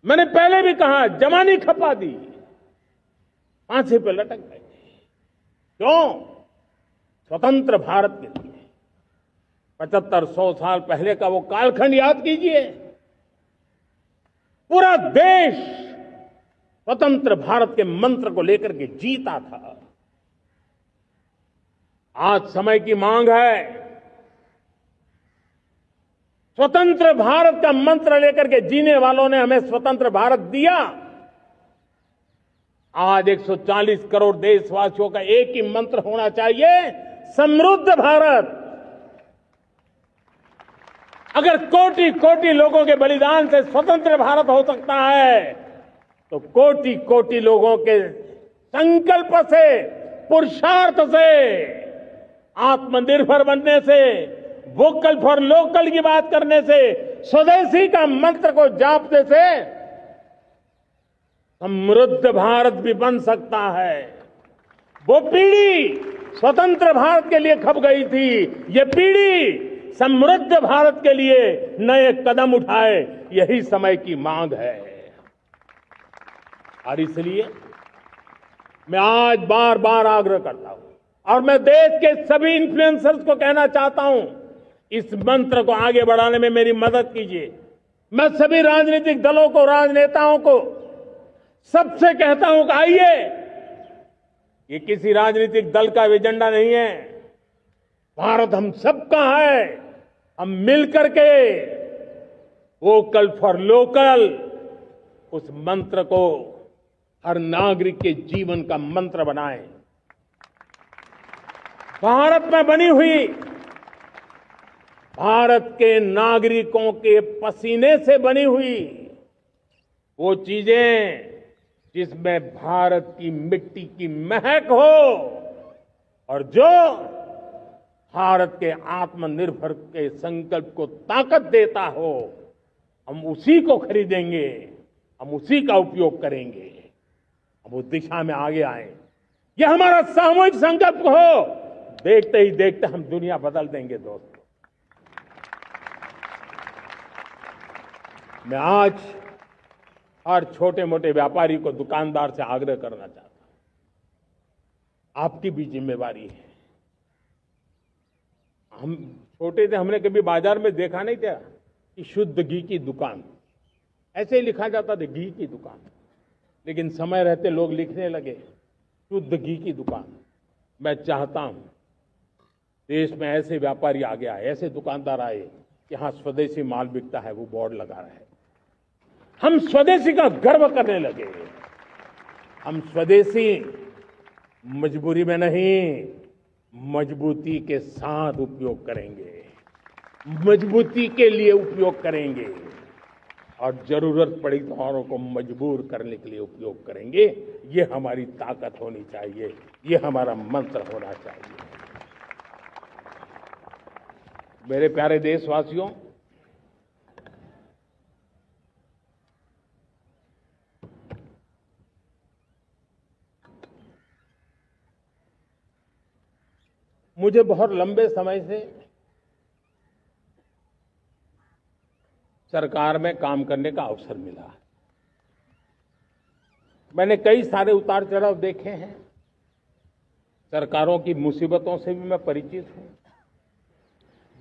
मैंने पहले भी कहा, जवानी खपा दी, फांसी पे लटक गए। क्यों? स्वतंत्र भारत के लिए 75-100 साल पहले का वो कालखंड याद कीजिए। पूरा देश स्वतंत्र भारत के मंत्र को लेकर के जीता था। आज समय की मांग है, स्वतंत्र भारत का मंत्र लेकर के जीने वालों ने हमें स्वतंत्र भारत दिया। आज 140 करोड़ देशवासियों का एक ही मंत्र होना चाहिए, समृद्ध भारत। अगर कोटि कोटि लोगों के बलिदान से स्वतंत्र भारत हो सकता है, तो कोटि कोटि लोगों के संकल्प से, पुरुषार्थ से, आत्मनिर्भर बनने से वोकल फॉर लोकल की बात करने से, स्वदेशी का मंत्र को जापने से समृद्ध भारत भी बन सकता है। वो पीढ़ी स्वतंत्र भारत के लिए खप गई थी, ये पीढ़ी समृद्ध भारत के लिए नए कदम उठाए, यही समय की मांग है। और इसलिए मैं आज बार बार आग्रह करता हूं और मैं देश के सभी इन्फ्लुएंसर्स को कहना चाहता हूं, इस मंत्र को आगे बढ़ाने में मेरी मदद कीजिए। मैं सभी राजनीतिक दलों को, राजनेताओं को सबसे कहता हूं कि आइए, ये किसी राजनीतिक दल का एजेंडा नहीं है, भारत हम सबका है। हम मिलकर के वोकल फॉर लोकल उस मंत्र को हर नागरिक के जीवन का मंत्र बनाएं। भारत में बनी हुई, भारत के नागरिकों के पसीने से बनी हुई वो चीजें जिसमें भारत की मिट्टी की महक हो और जो भारत के आत्मनिर्भर के संकल्प को ताकत देता हो, हम उसी को खरीदेंगे, हम उसी का उपयोग करेंगे, हम उस दिशा में आगे आए। यह हमारा सामूहिक संकल्प हो, देखते ही देखते हम दुनिया बदल देंगे। दोस्तों, मैं आज हर छोटे मोटे व्यापारी को, दुकानदार से आग्रह करना चाहता हूं, आपकी भी जिम्मेवारी है। हम छोटे थे, हमने कभी बाजार में देखा नहीं था कि शुद्ध घी की दुकान, ऐसे ही लिखा जाता था घी की दुकान, लेकिन समय रहते लोग लिखने लगे शुद्ध घी की दुकान। मैं चाहता हूं देश में ऐसे व्यापारी आगे आए, ऐसे दुकानदार आए कि यहां स्वदेशी माल बिकता है, वो बोर्ड लगा रहे। हम स्वदेशी का गर्व करने लगे। हम स्वदेशी मजबूरी में नहीं, मजबूती के साथ उपयोग करेंगे, मजबूती के लिए उपयोग करेंगे और जरूरत पड़ी तो औरों को मजबूर करने के लिए उपयोग करेंगे। ये हमारी ताकत होनी चाहिए, ये हमारा मंत्र होना चाहिए। मेरे प्यारे देशवासियों, मुझे बहुत लंबे समय से सरकार में काम करने का अवसर मिला। मैंने कई सारे उतार चढ़ाव देखे हैं, सरकारों की मुसीबतों से भी मैं परिचित हूं,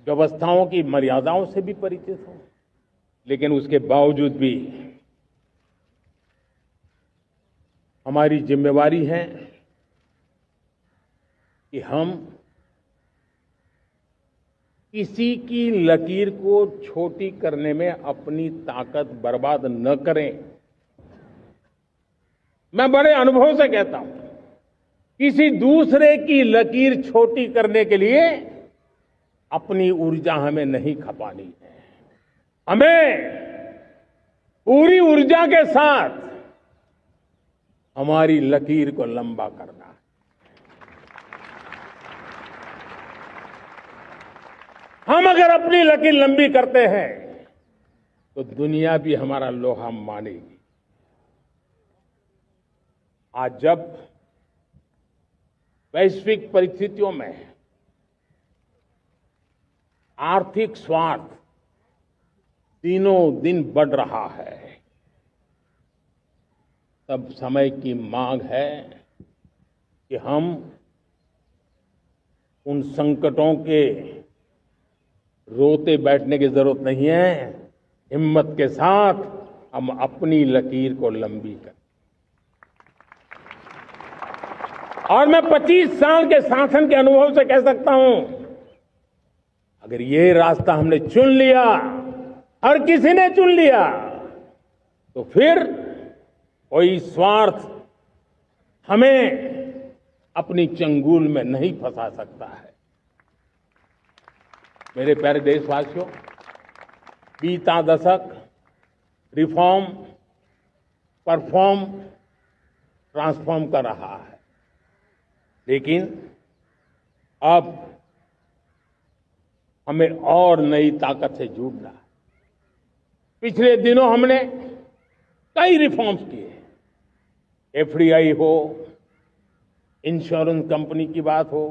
व्यवस्थाओं की मर्यादाओं से भी परिचित हूं, लेकिन उसके बावजूद भी हमारी जिम्मेवारी है कि हम किसी की लकीर को छोटी करने में अपनी ताकत बर्बाद न करें। मैं बड़े अनुभव से कहता हूं, किसी दूसरे की लकीर छोटी करने के लिए अपनी ऊर्जा हमें नहीं खपानी है। हमें पूरी ऊर्जा के साथ हमारी लकीर को लंबा करना है। हम अगर अपनी लकीर लंबी करते हैं तो दुनिया भी हमारा लोहा मानेगी। आज जब वैश्विक परिस्थितियों में आर्थिक स्वार्थ दिनों दिन बढ़ रहा है, तब समय की मांग है कि हम उन संकटों के रोते बैठने की जरूरत नहीं है। हिम्मत के साथ हम अपनी लकीर को लंबी करें। और मैं 25 साल के शासन के अनुभव से कह सकता हूं, अगर ये रास्ता हमने चुन लिया, हर किसी ने चुन लिया, तो फिर कोई स्वार्थ हमें अपनी चंगुल में नहीं फंसा सकता है। मेरे प्यारे देशवासियों, बीता दशक रिफॉर्म, परफॉर्म, ट्रांसफॉर्म कर रहा है, लेकिन अब हमें और नई ताकत से जुड़ना है। पिछले दिनों हमने कई रिफॉर्म्स किए। एफडीआई हो, इंश्योरेंस कंपनी की बात हो,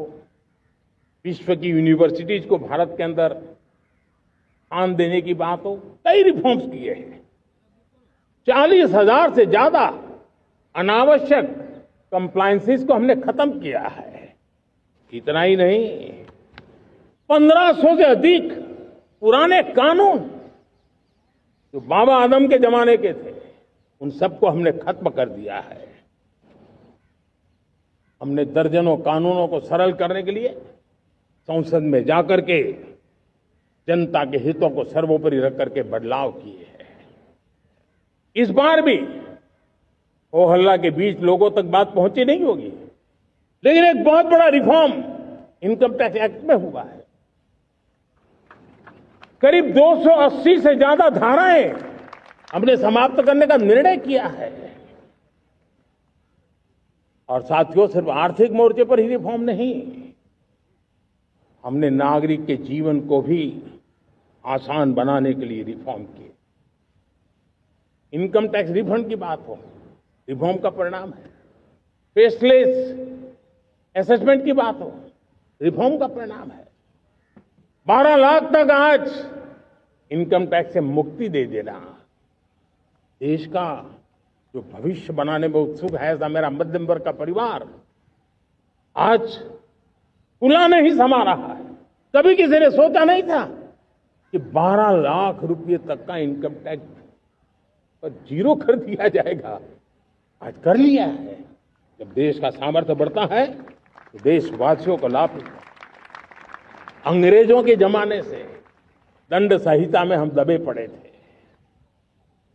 विश्व की यूनिवर्सिटीज को भारत के अंदर स्थान देने की बात हो, कई रिफॉर्म्स किए हैं। 40,000 से ज्यादा अनावश्यक कंप्लायंसेस को हमने खत्म किया है। इतना ही नहीं, 1500 से अधिक पुराने कानून जो बाबा आदम के जमाने के थे, उन सबको हमने खत्म कर दिया है। हमने दर्जनों कानूनों को सरल करने के लिए संसद में जाकर के जनता के हितों को सर्वोपरि रख करके बदलाव किए हैं। इस बार भी हो हल्ला के बीच लोगों तक बात पहुंची नहीं होगी, लेकिन एक बहुत बड़ा रिफॉर्म इनकम टैक्स एक्ट में हुआ है। करीब 280 से ज्यादा धाराएं हमने समाप्त करने का निर्णय किया है। और साथियों, सिर्फ आर्थिक मोर्चे पर ही रिफॉर्म नहीं, हमने नागरिक के जीवन को भी आसान बनाने के लिए रिफॉर्म किए। इनकम टैक्स रिफंड की बात हो, रिफॉर्म का परिणाम है। फेसलेस असेसमेंट की बात हो, रिफॉर्म का परिणाम है। 12 लाख तक आज इनकम टैक्स से मुक्ति दे देना देश का जो भविष्य बनाने में उत्सुक है, ऐसा मेरा मध्यम वर्ग का परिवार आज खुला नहीं समा रहा है। कभी किसी ने सोचा नहीं था कि 12 लाख रुपए तक का इनकम टैक्स पर जीरो कर दिया जाएगा। आज कर लिया है। जब देश का सामर्थ्य बढ़ता है तो देशवासियों को लाभ मिलता है। अंग्रेजों के जमाने से दंड संहिता में हम दबे पड़े थे।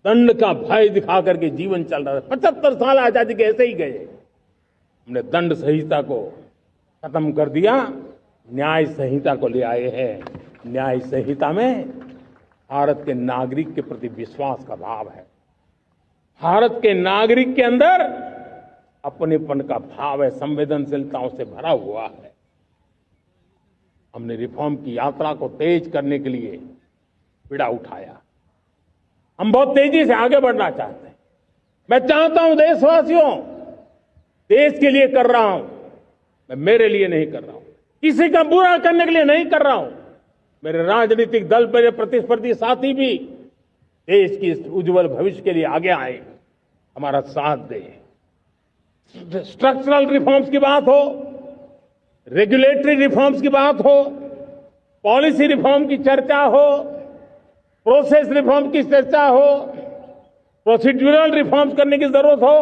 दंड का भय दिखा करके जीवन चल रहा था। 75 साल आजादी के ऐसे ही गए। हमने दंड संहिता को खत्म कर दिया, न्याय संहिता को ले आए हैं। न्याय संहिता में भारत के नागरिक के प्रति विश्वास का भाव है। भारत के नागरिक के अंदर अपनेपन का भाव है, संवेदनशीलताओं से भरा हुआ है। हमने रिफॉर्म की यात्रा को तेज करने के लिए बीड़ा उठाया। हम बहुत तेजी से आगे बढ़ना चाहते हैं। मैं चाहता हूं देशवासियों, देश के लिए कर रहा हूं, मैं मेरे लिए नहीं कर रहा हूं, किसी का बुरा करने के लिए नहीं कर रहा हूं। मेरे राजनीतिक दल, मेरे प्रतिस्पर्धी साथी भी देश की इस उज्जवल भविष्य के लिए आगे आए, हमारा साथ दें। स्ट्रक्चरल रिफॉर्म्स की बात हो, रेगुलेटरी रिफॉर्म्स की बात हो, पॉलिसी रिफॉर्म की चर्चा हो, प्रोसेस रिफॉर्म की चर्चा हो, प्रोसीड्यूरल रिफॉर्म्स करने की जरूरत हो,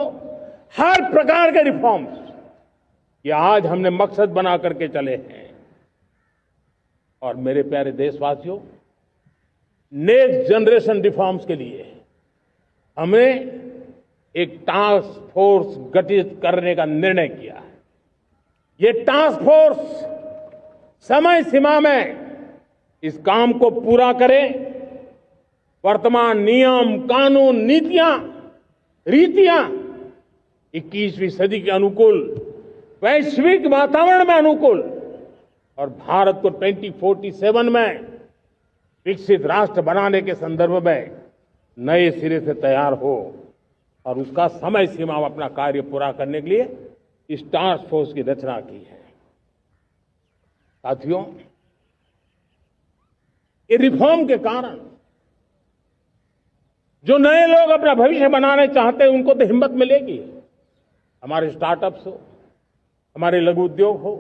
हर प्रकार के रिफॉर्म्स ये आज हमने मकसद बना करके चले हैं। और मेरे प्यारे देशवासियों, नेक्स्ट जनरेशन रिफॉर्म्स के लिए हमें एक टास्क फोर्स गठित करने का निर्णय किया है। ये टास्क फोर्स समय सीमा में इस काम को पूरा करे। वर्तमान नियम, कानून, नीतियां, रीतियां 21वीं सदी के अनुकूल, वैश्विक वातावरण में अनुकूल और भारत को 2047 में विकसित राष्ट्र बनाने के संदर्भ में नए सिरे से तैयार हो और उसका समय सीमा में अपना कार्य पूरा करने के लिए इस टास्क फोर्स की रचना की है। साथियों, ये रिफॉर्म के कारण जो नए लोग अपना भविष्य बनाने चाहते हैं उनको तो हिम्मत मिलेगी। हमारे स्टार्टअप्स हो, हमारे लघु उद्योग हो,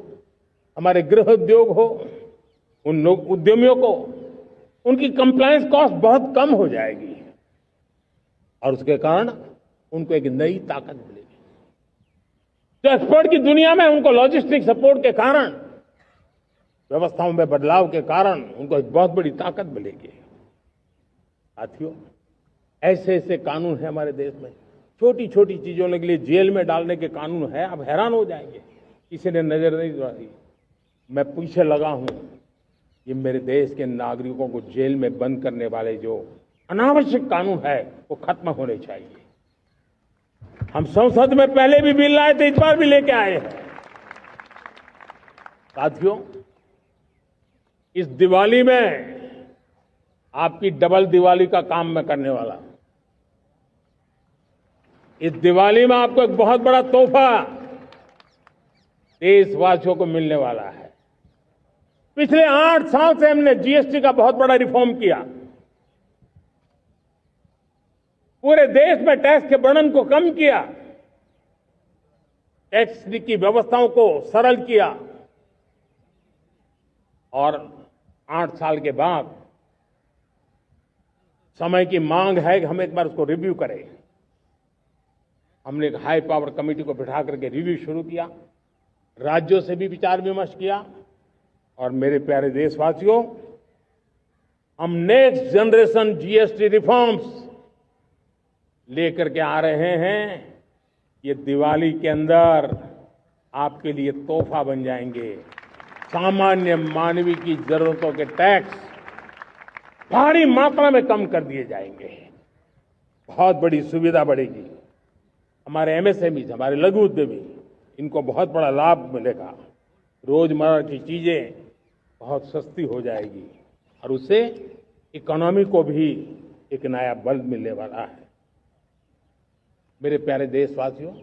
हमारे गृह उद्योग हो, उन उद्यमियों को उनकी कंप्लायंस कॉस्ट बहुत कम हो जाएगी और उसके कारण उनको एक नई ताकत मिलेगी। तो एक्सपोर्ट की दुनिया में उनको लॉजिस्टिक सपोर्ट के कारण, व्यवस्थाओं में बदलाव के कारण उनको एक बहुत बड़ी ताकत मिलेगी। साथियों, ऐसे ऐसे कानून है हमारे देश में, छोटी छोटी चीजों के लिए जेल में डालने के कानून है। आप हैरान हो जाएंगे, किसी ने नजर नहीं डाली। मैं पीछे लगा हूं, ये मेरे देश के नागरिकों को जेल में बंद करने वाले जो अनावश्यक कानून है वो खत्म होने चाहिए। हम संसद में पहले भी बिल लाए थे, इस बार भी लेके आए हैं। साथियों, इस दिवाली में आपकी डबल दिवाली का काम मैं करने वाला हूं। इस दिवाली में आपको एक बहुत बड़ा तोहफा देशवासियों को मिलने वाला है। पिछले 8 साल से हमने जीएसटी का बहुत बड़ा रिफॉर्म किया। पूरे देश में टैक्स के बर्डन को कम किया, टैक्स की व्यवस्थाओं को सरल किया और 8 साल के बाद समय की मांग है कि हम एक बार उसको रिव्यू करें। हमने एक हाई पावर कमेटी को बिठा करके रिव्यू शुरू किया, राज्यों से भी विचार विमर्श किया और मेरे प्यारे देशवासियों, हम नेक्स्ट जनरेशन जीएसटी रिफॉर्म्स लेकर के आ रहे हैं। ये दिवाली के अंदर आपके लिए तोहफा बन जाएंगे। सामान्य मानवीय की जरूरतों के टैक्स भारी मात्रा में कम कर दिए जाएंगे। बहुत बड़ी सुविधा बढ़ेगी। हमारे एमएसएमई, हमारे लघु उद्यमी, इनको बहुत बड़ा लाभ मिलेगा। रोजमर्रा की चीजें बहुत सस्ती हो जाएगी और उससे इकोनॉमी को भी एक नया बल मिलने वाला है। मेरे प्यारे देशवासियों,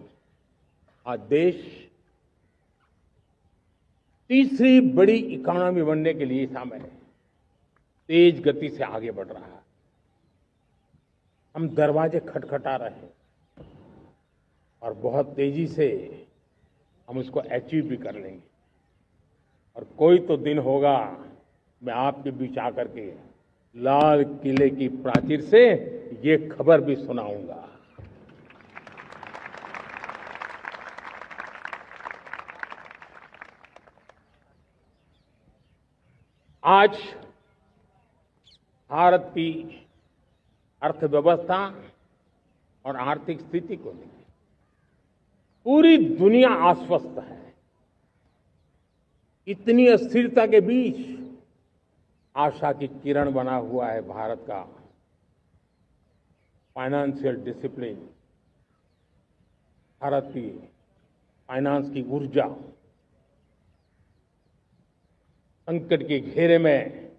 आज देश तीसरी बड़ी इकोनॉमी बनने के लिए समय तेज गति से आगे बढ़ रहा है। हम दरवाजे खटखटा रहे हैं और बहुत तेजी से हम उसको अचीव भी कर लेंगे। और कोई तो दिन होगा मैं आपके बीच आकर के लाल किले की प्राचीर से ये खबर भी सुनाऊंगा। आज भारत की अर्थव्यवस्था और आर्थिक स्थिति को लेकर पूरी दुनिया आश्वस्त है। इतनी अस्थिरता के बीच आशा की किरण बना हुआ है भारत का फाइनेंशियल डिसिप्लिन, भारत की फाइनेंस की ऊर्जा। संकट के घेरे में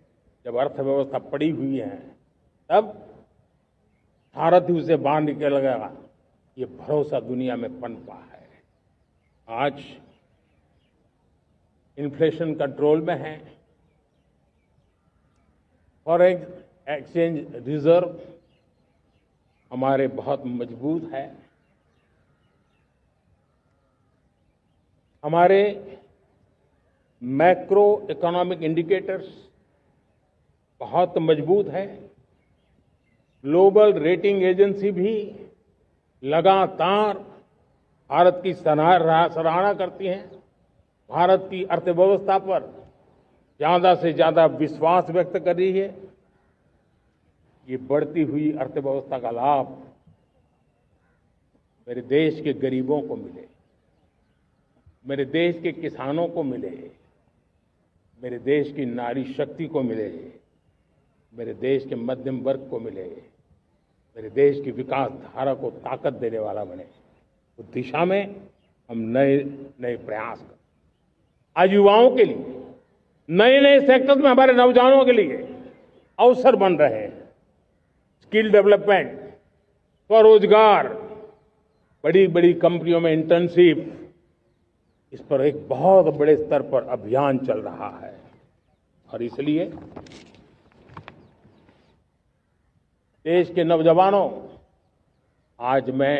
जब अर्थव्यवस्था पड़ी हुई है, तब भारत ही उसे बाहर निकलेगा, ये भरोसा दुनिया में पनपा है। आज इन्फ्लेशन कंट्रोल में है, फॉरेन एक्सचेंज रिजर्व हमारे बहुत मजबूत है, हमारे मैक्रो इकोनॉमिक इंडिकेटर्स बहुत मजबूत है। ग्लोबल रेटिंग एजेंसी भी लगातार भारत की सराहना करती हैं, भारत की अर्थव्यवस्था पर ज्यादा से ज्यादा विश्वास व्यक्त कर रही है। ये बढ़ती हुई अर्थव्यवस्था का लाभ मेरे देश के गरीबों को मिले, मेरे देश के किसानों को मिले, मेरे देश की नारी शक्ति को मिले, मेरे देश के मध्यम वर्ग को मिले, मेरे देश की विकास धारा को ताकत देने वाला बने। उस दिशा में हम नए नए प्रयास करें। आज युवाओं के लिए नए नए सेक्टर्स में हमारे नौजवानों के लिए अवसर बन रहे हैं। स्किल डेवलपमेंट, स्वरोजगार, बड़ी बड़ी कंपनियों में इंटर्नशिप, इस पर एक बहुत बड़े स्तर पर अभियान चल रहा है। और इसलिए देश के नौजवानों, आज मैं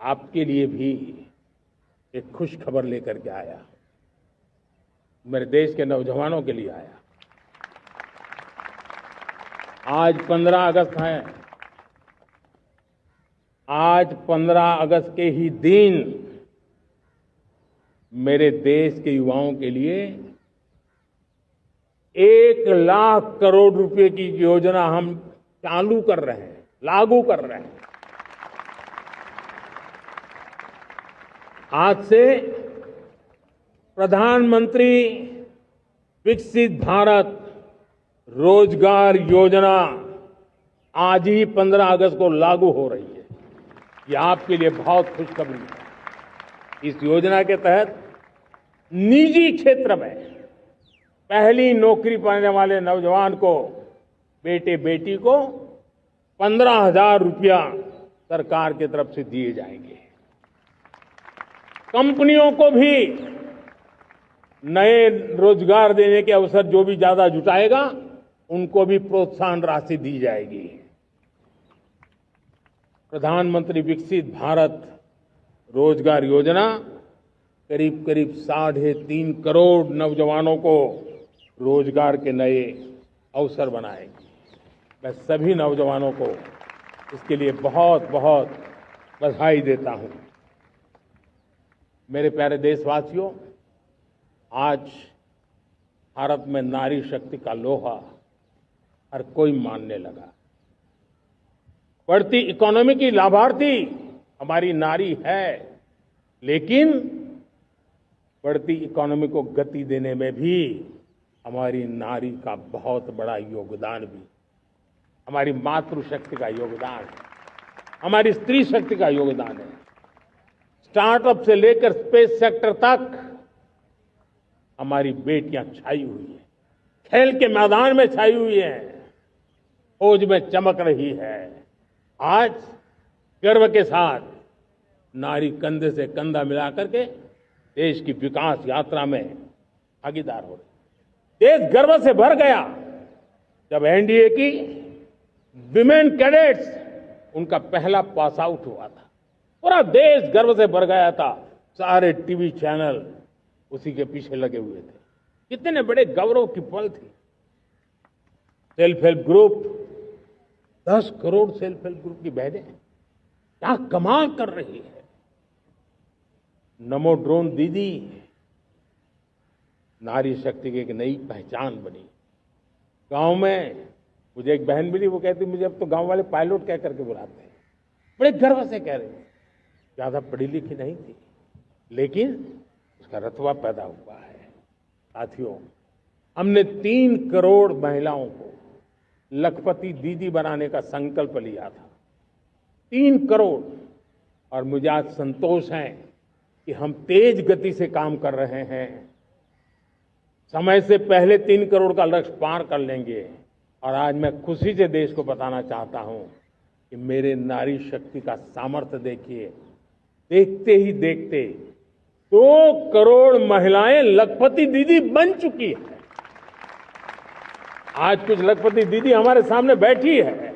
आपके लिए भी एक खुश खबर लेकर के आया। मेरे देश के नौजवानों के लिए आया। आज 15 अगस्त है। आज 15 अगस्त के ही दिन मेरे देश के युवाओं के लिए 1 लाख करोड़ रुपए की योजना हम चालू कर रहे हैं, लागू कर रहे हैं। आज से प्रधानमंत्री विकसित भारत रोजगार योजना आज ही 15 अगस्त को लागू हो रही है। ये आपके लिए बहुत खुशखबरी है। इस योजना के तहत निजी क्षेत्र में पहली नौकरी पाने वाले नौजवान को, बेटे बेटी को 15,000 रुपया सरकार की तरफ से दिए जाएंगे। कंपनियों को भी नए रोजगार देने के अवसर जो भी ज्यादा जुटाएगा उनको भी प्रोत्साहन राशि दी जाएगी। प्रधानमंत्री विकसित भारत रोजगार योजना करीब करीब 3.5 करोड़ नौजवानों को रोजगार के नए अवसर बनाएगी। मैं सभी नौजवानों को इसके लिए बहुत बहुत बधाई देता हूं। मेरे प्यारे देशवासियों, आज भारत में नारी शक्ति का लोहा हर कोई मानने लगा। बढ़ती इकोनॉमी की लाभार्थी हमारी नारी है, लेकिन बढ़ती इकोनॉमी को गति देने में भी हमारी नारी का बहुत बड़ा योगदान भी, हमारी मातृशक्ति का योगदान है, हमारी स्त्री शक्ति का योगदान है। स्टार्टअप से लेकर स्पेस सेक्टर तक हमारी बेटियां छाई हुई हैं, खेल के मैदान में छाई हुई हैं, फौज में चमक रही है। आज गर्व के साथ नारी कंधे से कंधा मिलाकर के देश की विकास यात्रा में भागीदार हो रही। देश गर्व से भर गया जब एनडीए की विमेन कैडेट्स उनका पहला पास आउट हुआ था। पूरा देश गर्व से भर गया था। सारे टीवी चैनल उसी के पीछे लगे हुए थे। कितने बड़े गौरव की पल थी। Self help group, 10 crore self help group की बहनें क्या कमाल कर रही है। नमो ड्रोन दीदी नारी शक्ति की एक नई पहचान बनी। गांव में मुझे एक बहन मिली, वो कहती मुझे अब तो गांव वाले पायलट कह करके बुलाते हैं। बड़े गर्व से कह रहे हैं। ज्यादा पढ़ी लिखी नहीं थी, लेकिन उसका रतबा पैदा हुआ है। साथियों, हमने 3 करोड़ महिलाओं को लखपति दीदी बनाने का संकल्प लिया था। 3 करोड़। और मुझे आज संतोष है कि हम तेज गति से काम कर रहे हैं। समय से पहले 3 करोड़ का लक्ष्य पार कर लेंगे। और आज मैं खुशी से देश को बताना चाहता हूं कि मेरे नारी शक्ति का सामर्थ्य देखिए। देखते ही देखते 2 करोड़ महिलाएं लखपति दीदी बन चुकी है। आज कुछ लखपति दीदी हमारे सामने बैठी है।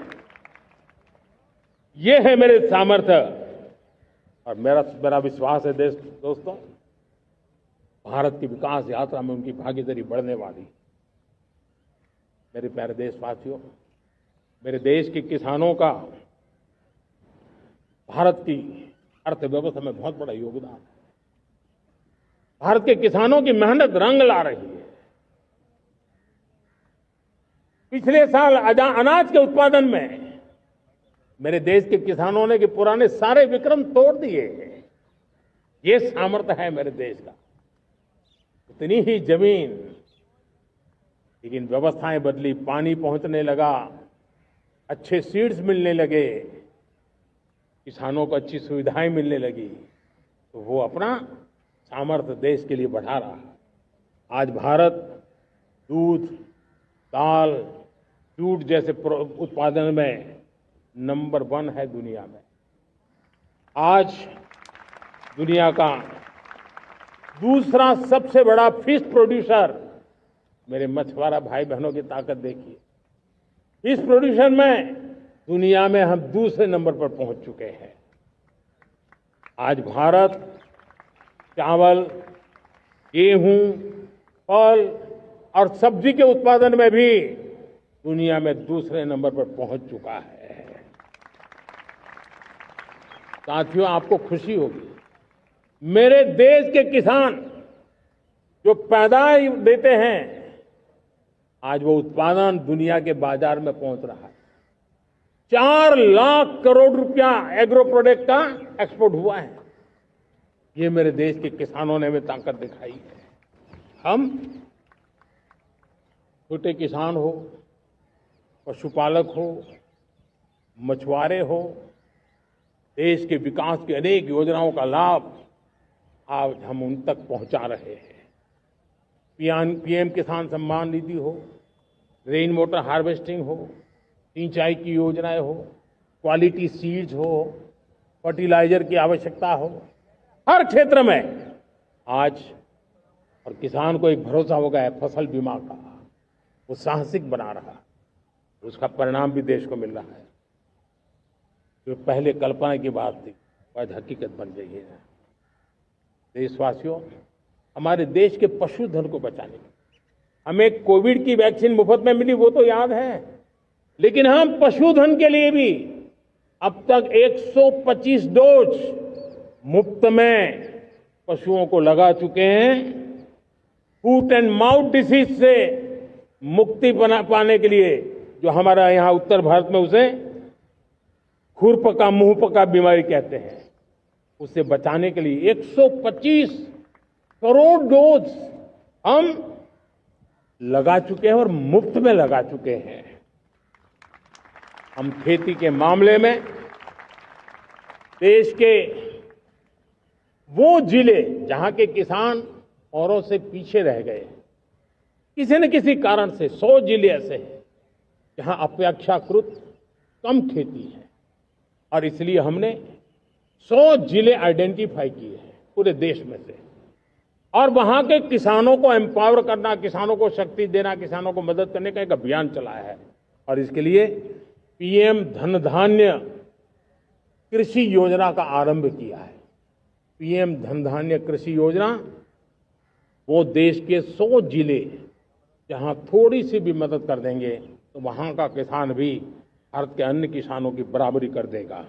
ये है मेरे सामर्थ्य। और मेरा विश्वास है दोस्तों, भारत की विकास यात्रा में उनकी भागीदारी बढ़ने वाली। मेरे प्यारे देशवासियों, मेरे देश के किसानों का भारत की अर्थव्यवस्था में बहुत बड़ा योगदान है। भारत के किसानों की मेहनत रंग ला रही है। पिछले साल अनाज के उत्पादन में मेरे देश के किसानों ने के पुराने सारे विक्रम तोड़ दिए। ये सामर्थ्य है मेरे देश का। उतनी ही जमीन, लेकिन व्यवस्थाएं बदली, पानी पहुंचने लगा, अच्छे सीड्स मिलने लगे, किसानों को अच्छी सुविधाएं मिलने लगी, तो वो अपना सामर्थ्य देश के लिए बढ़ा रहा है। आज भारत दूध, दाल, जूट जैसे उत्पादन में नंबर 1 है दुनिया में। आज दुनिया का दूसरा सबसे बड़ा फिश प्रोड्यूसर, मेरे मछुआरा भाई बहनों की ताकत देखिए। फिश प्रोड्यूसर में दुनिया में हम दूसरे नंबर पर पहुंच चुके हैं। आज भारत चावल, गेहूं, फल और सब्जी के उत्पादन में भी दुनिया में दूसरे नंबर पर पहुंच चुका है। साथियों, आपको खुशी होगी, मेरे देश के किसान जो पैदावार देते हैं, आज वो उत्पादन दुनिया के बाजार में पहुंच रहा है। 4 लाख करोड़ रुपया एग्रो प्रोडक्ट का एक्सपोर्ट हुआ है। ये मेरे देश के किसानों ने हमें ताकत दिखाई है। हम छोटे किसान हो, पशुपालक हो, मछुआरे हो, देश के विकास की अनेक योजनाओं का लाभ आज हम उन तक पहुंचा रहे हैं। पीएम किसान सम्मान निधि हो, रेन वाटर हार्वेस्टिंग हो, सिंचाई की योजनाएं हो, क्वालिटी सीड्स हो, फर्टिलाइजर की आवश्यकता हो, हर क्षेत्र में आज और किसान को एक भरोसा हो गया है फसल बीमा का। वो साहसिक बना रहा है, उसका परिणाम भी देश को मिल रहा है। जो पहले कल्पना की बात थी आज हकीकत बन गई है। देशवासियों, हमारे देश के पशुधन को बचाने में हमें कोविड की वैक्सीन मुफ्त में मिली, वो तो याद है, लेकिन हम पशुधन के लिए भी अब तक 125 डोज मुफ्त में पशुओं को लगा चुके हैं। फूट एंड माउथ डिसीज से मुक्ति पाने के लिए, जो हमारा यहाँ उत्तर भारत में उसे खुरपका मुंहपका बीमारी कहते हैं, उसे बचाने के लिए 125 करोड़ डोज हम लगा चुके हैं और मुफ्त में लगा चुके हैं। हम खेती के मामले में देश के वो जिले जहां के किसान औरों से पीछे रह गए, किसी न किसी कारण से 100 जिले ऐसे हैं जहां अपेक्षाकृत कम खेती है, और इसलिए हमने 100 जिले आइडेंटिफाई किए हैं पूरे देश में से, और वहां के किसानों को एम्पावर करना, किसानों को शक्ति देना, किसानों को मदद करने का एक अभियान चलाया है। और इसके लिए पीएम धन धान्य कृषि योजना का आरंभ किया है। पीएम धन धान्य कृषि योजना वो देश के 100 जिले जहां थोड़ी सी भी मदद कर देंगे तो वहां का किसान भी भारत के अन्य किसानों की बराबरी कर देगा।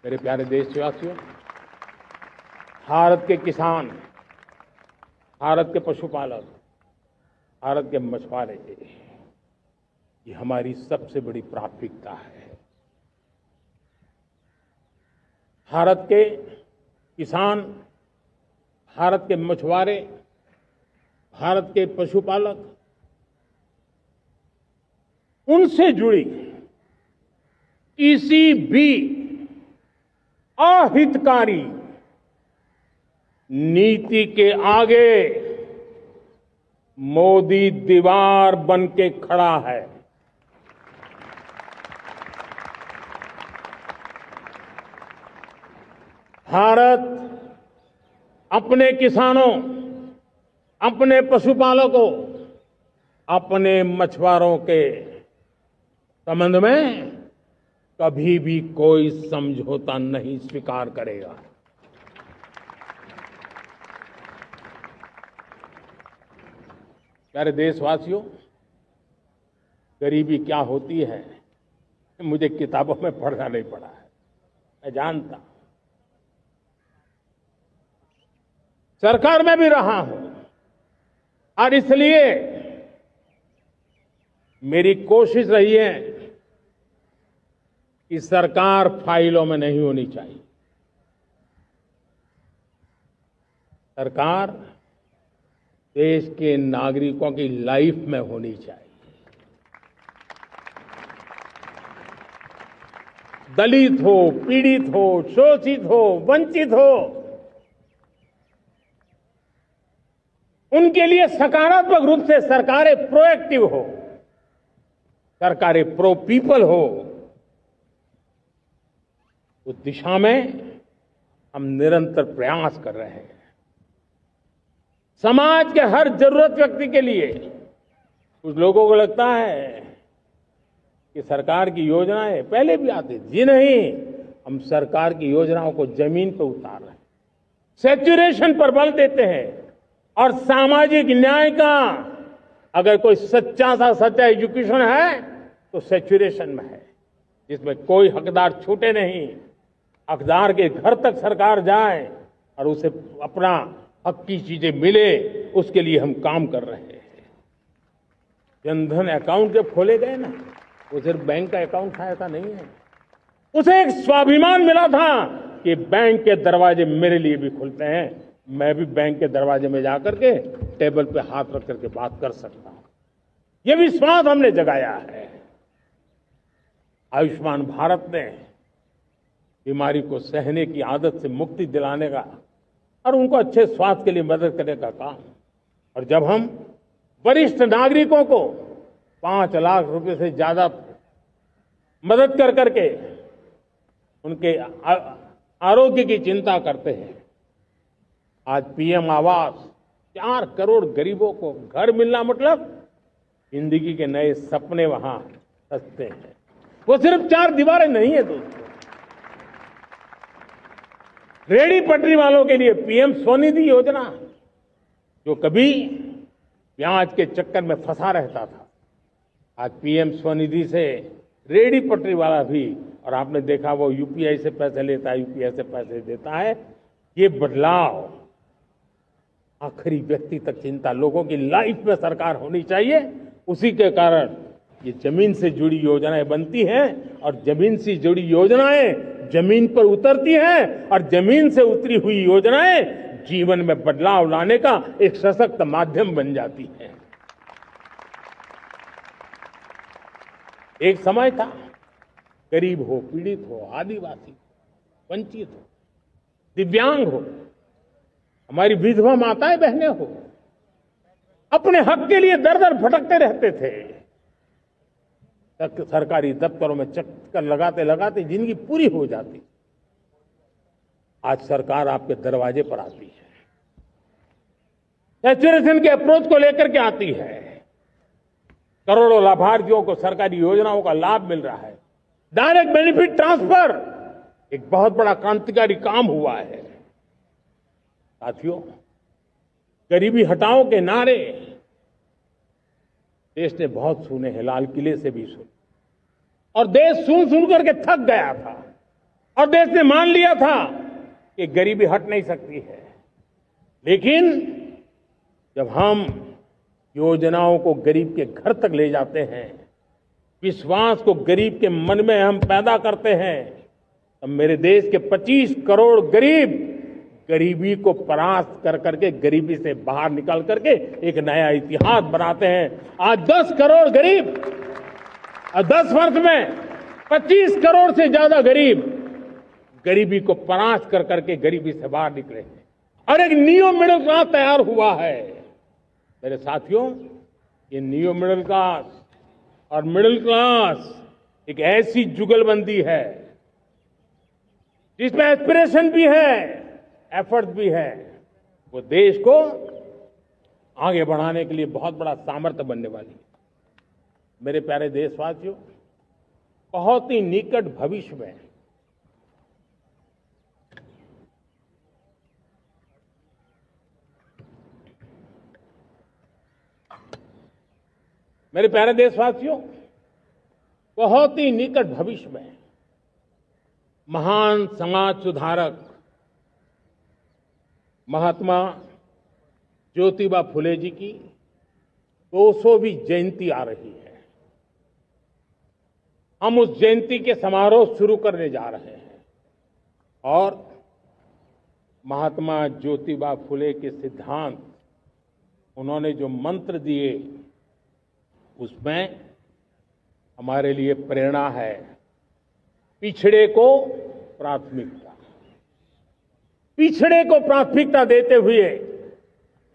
मेरे प्यारे देशवासियों, भारत के किसान, भारत के पशुपालक, भारत के मछुआरे, ये हमारी सबसे बड़ी प्राथमिकता है। भारत के किसान, भारत के मछुआरे, भारत के पशुपालक, उनसे जुड़ी किसी भी अहितकारी नीति के आगे मोदी दीवार बन के खड़ा है। भारत अपने किसानों, अपने पशुपालकों, अपने मछुआरों के संबंध में कभी भी कोई समझौता नहीं स्वीकार करेगा। प्यारे देशवासियों, गरीबी क्या होती है मुझे किताबों में पढ़ना नहीं पड़ा है, मैं जानता। सरकार में भी रहा हूं और इसलिए मेरी कोशिश रही है कि सरकार फाइलों में नहीं होनी चाहिए। सरकार देश के नागरिकों की लाइफ में होनी चाहिए। दलित हो, पीड़ित हो, शोषित हो, वंचित हो, उनके लिए सकारात्मक रूप से सरकारें प्रोएक्टिव हो, सरकारें प्रो पीपल हो। उस दिशा में हम निरंतर प्रयास कर रहे हैं। समाज के हर जरूरत व्यक्ति के लिए, कुछ लोगों को लगता है कि सरकार की योजनाएं पहले भी आती थी। जी नहीं, हम सरकार की योजनाओं को जमीन पर उतार रहे हैं, सैचुरेशन पर बल देते हैं। और सामाजिक न्याय का अगर कोई सच्चा एजुकेशन है तो सैचुरेशन में है, जिसमें कोई हकदार छूटे नहीं, हकदार के घर तक सरकार जाए और उसे अपना हक की चीजें मिले, उसके लिए हम काम कर रहे हैं। जनधन अकाउंट जब खोले गए ना, वो सिर्फ बैंक का अकाउंट था ऐसा नहीं है, उसे एक स्वाभिमान मिला था कि बैंक के दरवाजे मेरे लिए भी खुलते हैं, मैं भी बैंक के दरवाजे में जाकर के टेबल पे हाथ रख करके बात कर सकता हूं। ये विश्वास हमने जगाया है। आयुष्मान भारत ने बीमारी को सहने की आदत से मुक्ति दिलाने का और उनको अच्छे स्वास्थ्य के लिए मदद करने का काम और जब हम वरिष्ठ नागरिकों को 5 लाख रुपए से ज्यादा मदद कर करके उनके आरोग्य की चिंता करते हैं, आज पीएम आवास 4 करोड़ गरीबों को घर मिलना मतलब जिंदगी के नए सपने वहां सजते हैं। वो सिर्फ 4 दीवारें नहीं है दोस्तों। रेहड़ी पटरी वालों के लिए पीएम स्वनिधि योजना, जो कभी प्याज के चक्कर में फंसा रहता था, आज पीएम स्वनिधि से रेहड़ी पटरी वाला भी, और आपने देखा वो यूपीआई से पैसे लेता है, यूपीआई से पैसे देता है। ये बदलाव आखिरी व्यक्ति तक चिंता लोगों की लाइफ में सरकार होनी चाहिए। उसी के कारण ये जमीन से जुड़ी योजनाएं बनती हैं और जमीन से जुड़ी योजनाएं जमीन पर उतरती हैं और जमीन से उतरी हुई योजनाएं जीवन में बदलाव लाने का एक सशक्त माध्यम बन जाती हैं। एक समय था, गरीब हो, पीड़ित हो, आदिवासी हो, वंचित हो, दिव्यांग हो, हमारी विधवा माताएं बहनें हो, अपने हक के लिए दर दर भटकते रहते थे। सरकारी दफ्तरों में चक्कर लगाते लगाते जिंदगी पूरी हो जाती। आज सरकार आपके दरवाजे पर आती है, सैचुरेशन के अप्रोच को लेकर के आती है। करोड़ों लाभार्थियों को सरकारी योजनाओं का लाभ मिल रहा है। डायरेक्ट बेनिफिट ट्रांसफर एक बहुत बड़ा क्रांतिकारी काम हुआ है। साथियों, गरीबी हटाओ के नारे देश ने बहुत सुने हैं, लाल किले से भी सुने, और देश सुन सुन करके थक गया था और देश ने मान लिया था कि गरीबी हट नहीं सकती है। लेकिन जब हम योजनाओं को गरीब के घर तक ले जाते हैं, विश्वास को गरीब के मन में हम पैदा करते हैं, तब मेरे देश के 25 करोड़ गरीब गरीबी को परास्त कर करके, गरीबी से बाहर निकल करके एक नया इतिहास बनाते हैं। आज 10 करोड़ गरीब और 10 वर्ष में 25 करोड़ से ज्यादा गरीब गरीबी को परास्त कर करके गरीबी से बाहर निकले हैं और एक न्यू मिडिल क्लास तैयार हुआ है। मेरे साथियों, ये न्यू मिडिल क्लास और मिडिल क्लास एक ऐसी जुगलबंदी है जिसमें एस्पिरेशन भी है, एफर्ट भी है। वो देश को आगे बढ़ाने के लिए बहुत बड़ा सामर्थ्य बनने वाली है। मेरे प्यारे देशवासियों, बहुत ही निकट भविष्य में मेरे प्यारे देशवासियों, बहुत ही निकट भविष्य में महान समाज सुधारक महात्मा ज्योतिबा फुले जी की 200वीं जयंती आ रही है। हम उस जयंती के समारोह शुरू करने जा रहे हैं और महात्मा ज्योतिबा फुले के सिद्धांत, उन्होंने जो मंत्र दिए, उसमें हमारे लिए प्रेरणा है। पिछड़े को प्राथमिकता, पिछड़े को प्राथमिकता देते हुए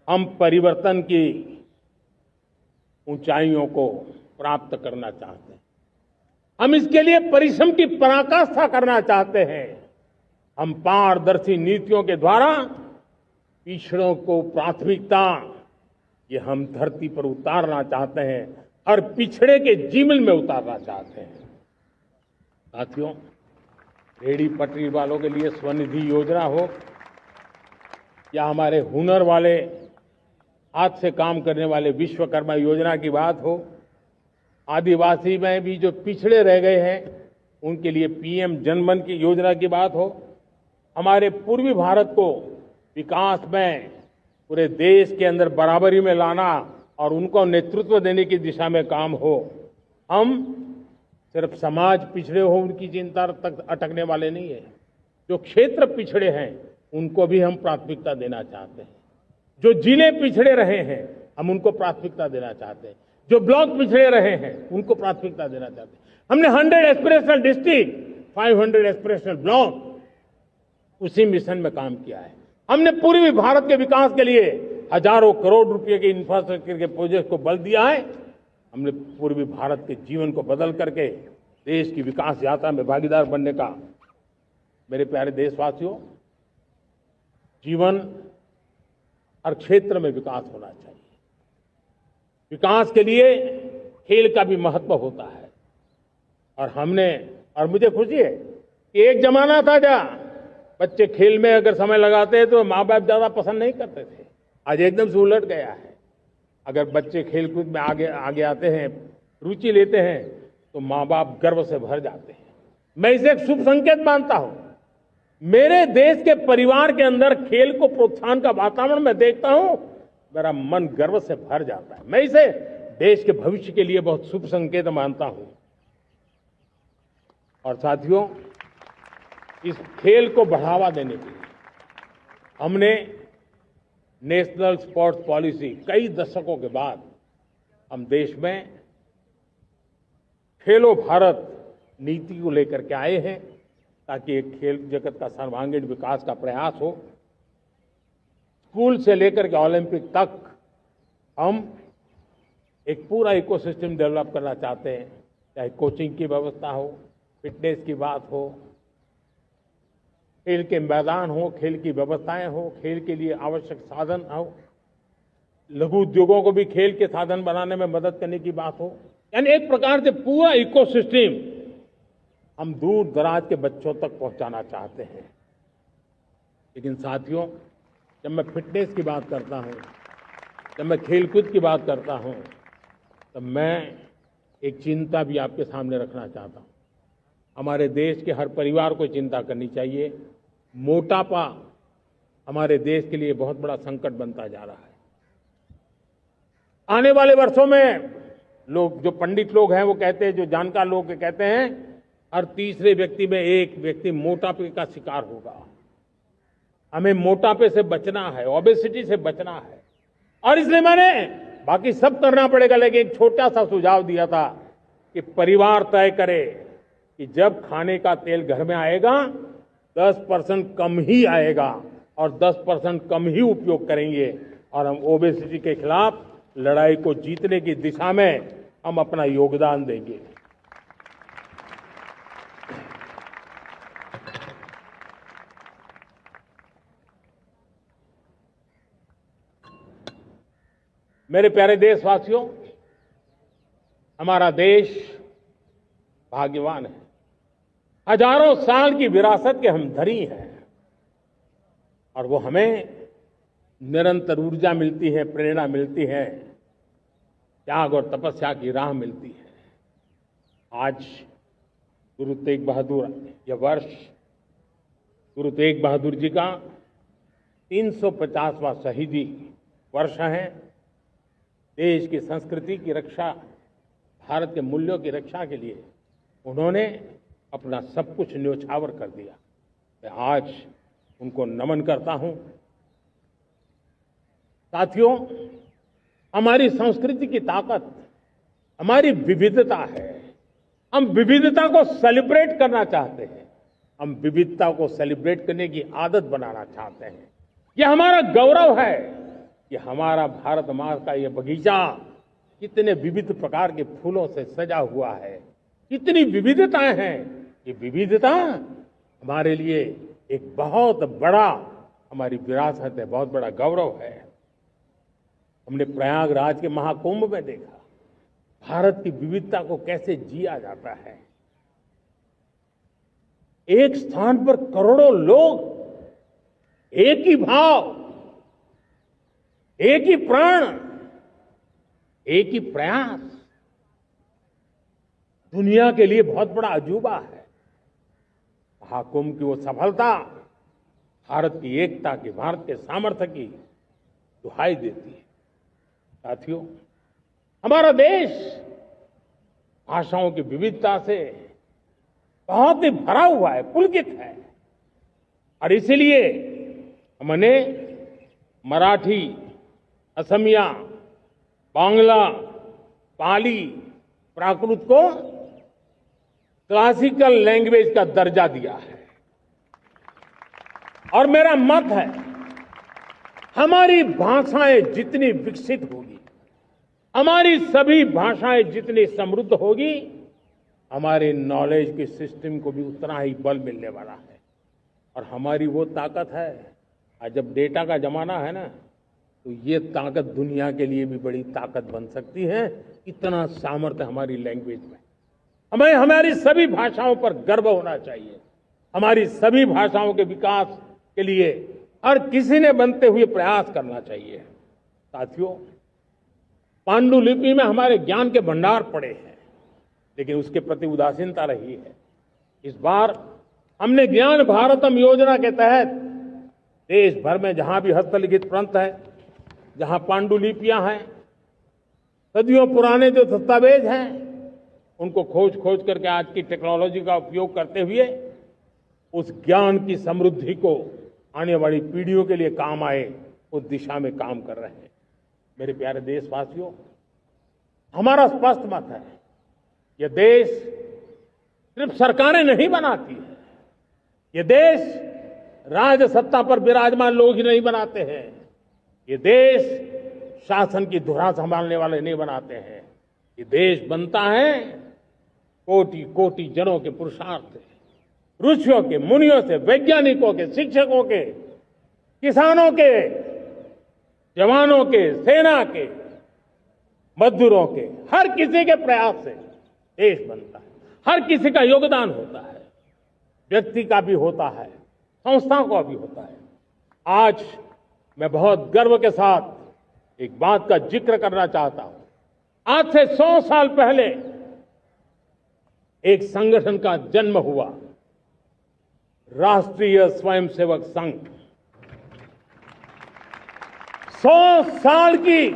हम परिवर्तन की ऊंचाइयों को प्राप्त करना चाहते हैं। हम इसके लिए परिश्रम की पराकाष्ठा करना चाहते हैं। हम पारदर्शी नीतियों के द्वारा पिछड़ों को प्राथमिकता, ये हम धरती पर उतारना चाहते हैं और पिछड़े के जीवन में उतारना चाहते हैं। साथियों, रेहड़ी पटरी वालों के लिए स्वनिधि योजना हो या हमारे हुनर वाले, हाथ से काम करने वाले विश्वकर्मा योजना की बात हो, आदिवासी में भी जो पिछड़े रह गए हैं उनके लिए पीएम जनधन की योजना की बात हो, हमारे पूर्वी भारत को विकास में पूरे देश के अंदर बराबरी में लाना और उनको नेतृत्व देने की दिशा में काम हो। हम सिर्फ समाज पिछड़े हो उनकी चिंता तक अटकने वाले नहीं है। जो क्षेत्र पिछड़े हैं उनको भी हम प्राथमिकता देना चाहते हैं। जो जिले पिछड़े रहे हैं हम उनको प्राथमिकता देना चाहते हैं। जो ब्लॉक पिछड़े रहे हैं उनको प्राथमिकता देना चाहते हैं। हमने 100 एस्पिरेशनल डिस्ट्रिक्ट, 500 एस्पिरेशनल ब्लॉक, उसी मिशन में काम किया है। हमने पूर्वी भारत के विकास के लिए हजारों करोड़ रुपए के इंफ्रास्ट्रक्चर के प्रोजेक्ट को बल दिया है। हमने पूर्वी भारत के जीवन को बदल करके देश की विकास यात्रा में भागीदार बनने का। मेरे प्यारे देशवासियों, जीवन हर क्षेत्र में विकास होना चाहिए। विकास के लिए खेल का भी महत्व होता है। और मुझे खुशी है कि एक जमाना था जहाँ बच्चे खेल में अगर समय लगाते हैं तो माँ बाप ज्यादा पसंद नहीं करते थे। आज एकदम से उलट गया है। अगर बच्चे खेलकूद में आगे आते हैं, रुचि लेते हैं, तो माँ बाप गर्व से भर जाते हैं। मैं इसे एक शुभ संकेत मानता हूं। मेरे देश के परिवार के अंदर खेल को प्रोत्साहन का वातावरण मैं देखता हूं, मेरा मन गर्व से भर जाता है। मैं इसे देश के भविष्य के लिए बहुत शुभ संकेत मानता हूं। और साथियों, इस खेल को बढ़ावा देने के लिए हमने नेशनल स्पोर्ट्स पॉलिसी कई दशकों के बाद हम देश में खेलो भारत नीति को लेकर के आए हैं, ताकि एक खेल जगत का सर्वांगीण विकास का प्रयास हो। स्कूल से लेकर के ओलंपिक तक हम एक पूरा इकोसिस्टम डेवलप करना चाहते हैं। चाहे कोचिंग की व्यवस्था हो, फिटनेस की बात हो, खेल के मैदान हो, खेल की व्यवस्थाएं हो, खेल के लिए आवश्यक साधन हो, लघु उद्योगों को भी खेल के साधन बनाने में मदद करने की बात हो। यानी एक प्रकार से पूरा इकोसिस्टम हम दूर दराज के बच्चों तक पहुंचाना चाहते हैं। लेकिन साथियों, जब मैं फिटनेस की बात करता हूं, जब मैं खेलकूद की बात करता हूं, तब मैं एक चिंता भी आपके सामने रखना चाहता हूं। हमारे देश के हर परिवार को चिंता करनी चाहिए। मोटापा हमारे देश के लिए बहुत बड़ा संकट बनता जा रहा है। आने वाले वर्षों में लोग, जो पंडित लोग हैं वो कहते हैं, जो जानकार लोग कहते हैं, हर तीसरे व्यक्ति में एक व्यक्ति मोटापे का शिकार होगा। हमें मोटापे से बचना है, ओबेसिटी से बचना है। और इसलिए मैंने बाकी सब करना पड़ेगा, लेकिन एक छोटा सा सुझाव दिया था कि परिवार तय करे कि जब खाने का तेल घर में आएगा 10% कम ही आएगा और 10% कम ही उपयोग करेंगे, और हम ओबेसिटी के खिलाफ लड़ाई को जीतने की दिशा में हम अपना योगदान देंगे। मेरे प्यारे देशवासियों, हमारा देश भाग्यवान है। हजारों साल की विरासत के हम धनी हैं, और वो हमें निरंतर ऊर्जा मिलती है, प्रेरणा मिलती है, त्याग और तपस्या की राह मिलती है। आज गुरु तेग बहादुर, यह वर्ष गुरु तेग बहादुर जी का 350वां शहीदी वर्ष है। देश की संस्कृति की रक्षा, भारत के मूल्यों की रक्षा के लिए उन्होंने अपना सब कुछ न्योछावर कर दिया। मैं आज उनको नमन करता हूं। साथियों, हमारी संस्कृति की ताकत हमारी विविधता है। हम विविधता को सेलिब्रेट करना चाहते हैं। हम विविधता को सेलिब्रेट करने की आदत बनाना चाहते हैं। यह हमारा गौरव है कि हमारा भारत माँ का यह बगीचा कितने विविध प्रकार के फूलों से सजा हुआ है, कितनी विविधताएं हैं। ये विविधता हमारे लिए एक बहुत बड़ा, हमारी विरासत है, बहुत बड़ा गौरव है। हमने प्रयागराज के महाकुंभ में देखा भारत की विविधता को कैसे जिया जाता है। एक स्थान पर करोड़ों लोग, एक ही भाव, एक ही प्राण, एक ही प्रयास, दुनिया के लिए बहुत बड़ा अजूबा है। महाकुंभ की वो सफलता भारत की एकता की, भारत के सामर्थ्य की दुहाई देती है। साथियों, हमारा देश भाषाओं की विविधता से बहुत ही भरा हुआ है, पुलकित है। और इसलिए हमने मराठी, असमिया, बांग्ला, पाली, प्राकृत को क्लासिकल लैंग्वेज का दर्जा दिया है। और मेरा मत है हमारी भाषाएं जितनी विकसित होगी, हमारी सभी भाषाएं जितनी समृद्ध होगी, हमारे नॉलेज के सिस्टम को भी उतना ही बल मिलने वाला है। और हमारी वो ताकत है, आज जब डेटा का जमाना है ना, तो ये ताकत दुनिया के लिए भी बड़ी ताकत बन सकती है। इतना सामर्थ्य हमारी लैंग्वेज में। हमें हमारी सभी भाषाओं पर गर्व होना चाहिए। हमारी सभी भाषाओं के विकास के लिए हर किसी ने बनते हुए प्रयास करना चाहिए। साथियों, पांडुलिपि में हमारे ज्ञान के भंडार पड़े हैं, लेकिन उसके प्रति उदासीनता रही है। इस बार हमने ज्ञान भारतम योजना के तहत देश भर में जहां भी हस्तलिखित ग्रंथ है, जहां पांडुलिपियां हैं, सदियों पुराने जो दस्तावेज हैं, उनको खोज खोज करके आज की टेक्नोलॉजी का उपयोग करते हुए उस ज्ञान की समृद्धि को आने वाली पीढ़ियों के लिए काम आए, उस दिशा में काम कर रहे हैं। मेरे प्यारे देशवासियों, हमारा स्पष्ट मत है, यह देश सिर्फ सरकारें नहीं बनाती है, ये देश राज सत्ता पर विराजमान लोग ही नहीं बनाते हैं, ये देश शासन की धुरा संभालने वाले नहीं बनाते हैं। ये देश बनता है कोटि कोटि जनों के पुरुषार्थ से, ऋषियों के, मुनियों से, वैज्ञानिकों के, शिक्षकों के, किसानों के, जवानों के, सेना के, मजदूरों के, हर किसी के प्रयास से देश बनता है। हर किसी का योगदान होता है, व्यक्ति का भी होता है, संस्थाओं का भी होता है। आज मैं बहुत गर्व के साथ एक बात का जिक्र करना चाहता हूं। आज से 100 साल पहले एक संगठन का जन्म हुआ, राष्ट्रीय स्वयंसेवक संघ। 100 साल की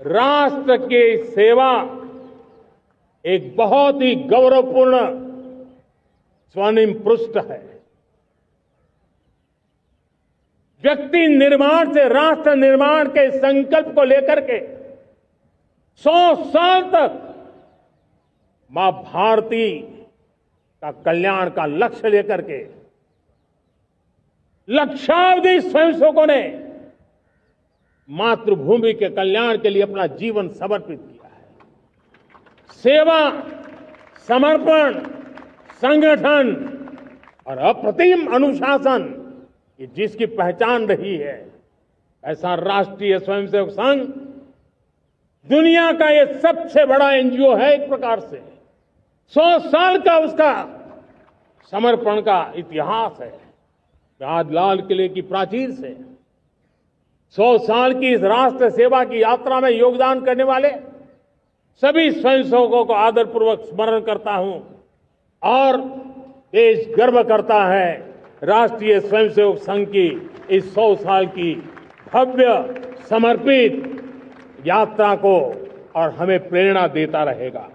राष्ट्र की सेवा एक बहुत ही गौरवपूर्ण स्वर्णिम पृष्ठ है। व्यक्ति निर्माण से राष्ट्र निर्माण के संकल्प को लेकर के 100 साल तक मां भारती का कल्याण का लक्ष्य लेकर के लक्षावधि स्वयंसेवकों ने मातृभूमि के कल्याण के लिए अपना जीवन समर्पित किया है। सेवा, समर्पण, संगठन और अप्रतिम अनुशासन, ये जिसकी पहचान रही है, ऐसा राष्ट्रीय स्वयंसेवक संघ दुनिया का ये सबसे बड़ा एनजीओ है। एक प्रकार से 100 साल का उसका समर्पण का इतिहास है। आज लाल किले की प्राचीर से 100 साल की इस राष्ट्र सेवा की यात्रा में योगदान करने वाले सभी स्वयंसेवकों को आदरपूर्वक स्मरण करता हूं और देश गर्व करता है राष्ट्रीय स्वयंसेवक संघ की इस 100 साल की भव्य समर्पित यात्रा को, और हमें प्रेरणा देता रहेगा।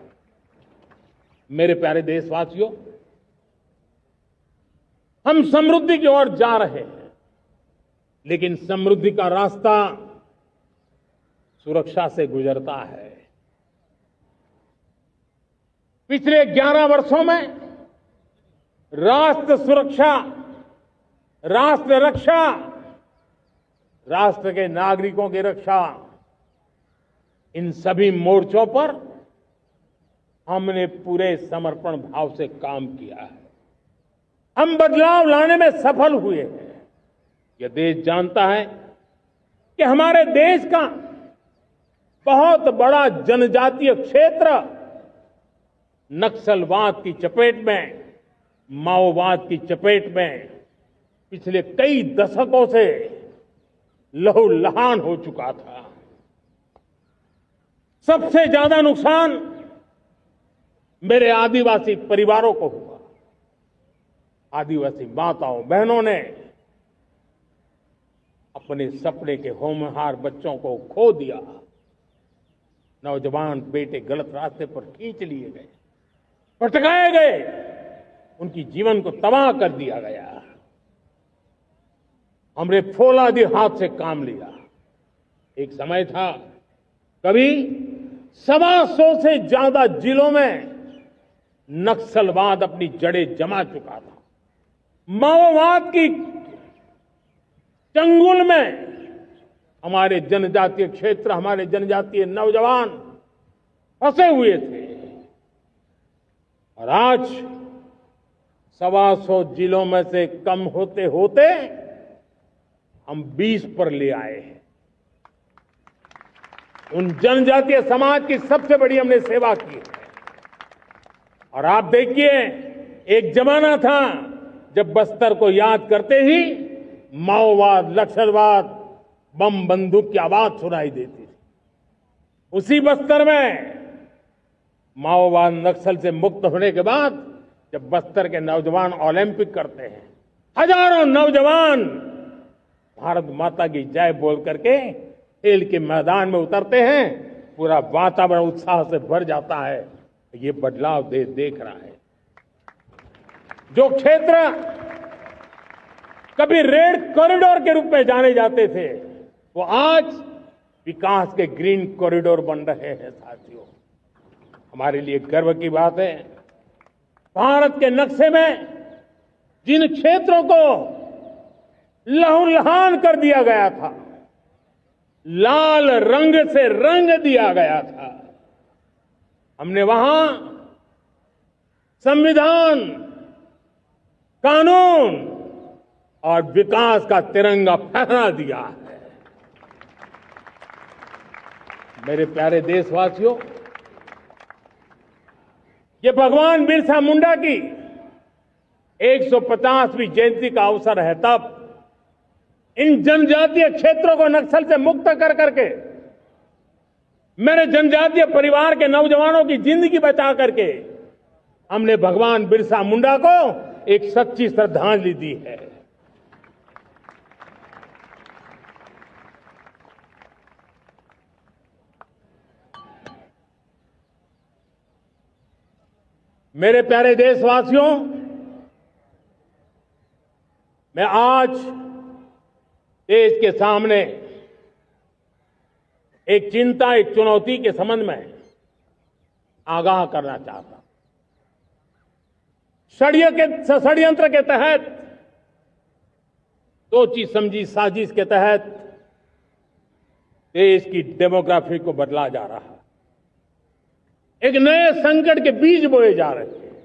मेरे प्यारे देशवासियों, हम समृद्धि की ओर जा रहे हैं, लेकिन समृद्धि का रास्ता सुरक्षा से गुजरता है। पिछले 11 वर्षों में राष्ट्र सुरक्षा, राष्ट्र रक्षा, राष्ट्र के नागरिकों की रक्षा, इन सभी मोर्चों पर हमने पूरे समर्पण भाव से काम किया है। हम बदलाव लाने में सफल हुए हैं। यह देश जानता है कि हमारे देश का बहुत बड़ा जनजातीय क्षेत्र नक्सलवाद की चपेट में, माओवाद की चपेट में पिछले कई दशकों से लहूलुहान हो चुका था। सबसे ज्यादा नुकसान मेरे आदिवासी परिवारों को हुआ। आदिवासी माताओं बहनों ने अपने सपने के होनहार बच्चों को खो दिया। नौजवान बेटे गलत रास्ते पर खींच लिए गए, भटकाए गए, उनकी जीवन को तबाह कर दिया गया। हमने फौलादी हाथ से काम लिया। एक समय था कभी 125 से ज्यादा जिलों में नक्सलवाद अपनी जड़ें जमा चुका था। माओवाद की चंगुल में हमारे जनजातीय क्षेत्र, हमारे जनजातीय नौजवान फंसे हुए थे और आज 125 जिलों में से कम होते होते हम 20 पर ले आए हैं। उन जनजातीय समाज की सबसे बड़ी हमने सेवा की है। और आप देखिए, एक जमाना था जब बस्तर को याद करते ही माओवाद, नक्सलवाद, बम बंदूक की आवाज सुनाई देती थी। उसी बस्तर में माओवाद नक्सल से मुक्त होने के बाद जब बस्तर के नौजवान ओलंपिक करते हैं, हजारों नौजवान भारत माता की जय बोल करके खेल के मैदान में उतरते हैं, पूरा वातावरण उत्साह से भर जाता है। ये बदलाव देश देख रहा है। जो क्षेत्र कभी रेड कॉरिडोर के रूप में जाने जाते थे, वो आज विकास के ग्रीन कॉरिडोर बन रहे हैं। साथियों, हमारे लिए गर्व की बात है, भारत के नक्शे में जिन क्षेत्रों को लहूलुहान कर दिया गया था, लाल रंग से रंग दिया गया था, हमने वहां संविधान, कानून और विकास का तिरंगा फहरा दिया है। मेरे प्यारे देशवासियों, ये भगवान बिरसा मुंडा की 150वीं जयंती का अवसर है। तब इन जनजातीय क्षेत्रों को नक्सल से मुक्त कर करके, मेरे जनजातीय परिवार के नौजवानों की जिंदगी बचा करके हमने भगवान बिरसा मुंडा को एक सच्ची श्रद्धांजलि दी है। मेरे प्यारे देशवासियों, मैं आज देश के सामने एक चिंता, एक चुनौती के संबंध में आगाह करना चाहता हूं। षड्यंत्र के तहत, सोची समझी साजिश के तहत देश की डेमोग्राफी को बदला जा रहा है। एक नए संकट के बीज बोए जा रहे हैं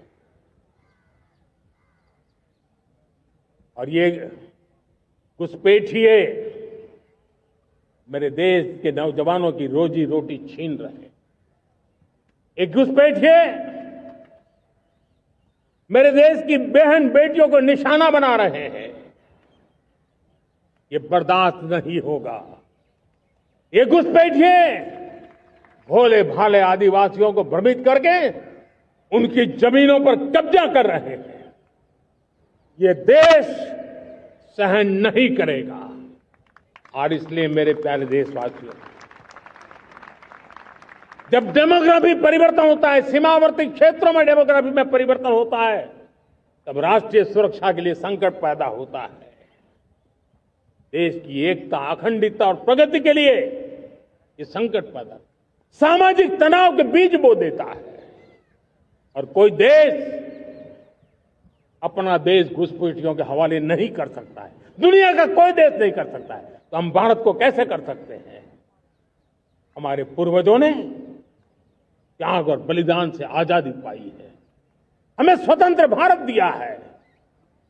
और ये घुसपैठिए मेरे देश के नौजवानों की रोजी रोटी छीन रहे हैं। एक घुसपैठिए मेरे देश की बहन बेटियों को निशाना बना रहे हैं। ये बर्दाश्त नहीं होगा। ये घुसपैठिए भोले भाले आदिवासियों को भ्रमित करके उनकी जमीनों पर कब्जा कर रहे हैं। ये देश सहन नहीं करेगा। और इसलिए मेरे प्यारे देशवासियों, जब डेमोग्राफी परिवर्तन होता है, सीमावर्ती क्षेत्रों में डेमोग्राफी में परिवर्तन होता है, तब राष्ट्रीय सुरक्षा के लिए संकट पैदा होता है। देश की एकता, अखंडता और प्रगति के लिए ये संकट पैदा, सामाजिक तनाव के बीज बो देता है। और कोई देश अपना देश घुसपैठियों के हवाले नहीं कर सकता है। दुनिया का कोई देश नहीं कर सकता है, तो हम भारत को कैसे कर सकते हैं? हमारे पूर्वजों ने त्याग और बलिदान से आजादी पाई है, हमें स्वतंत्र भारत दिया है।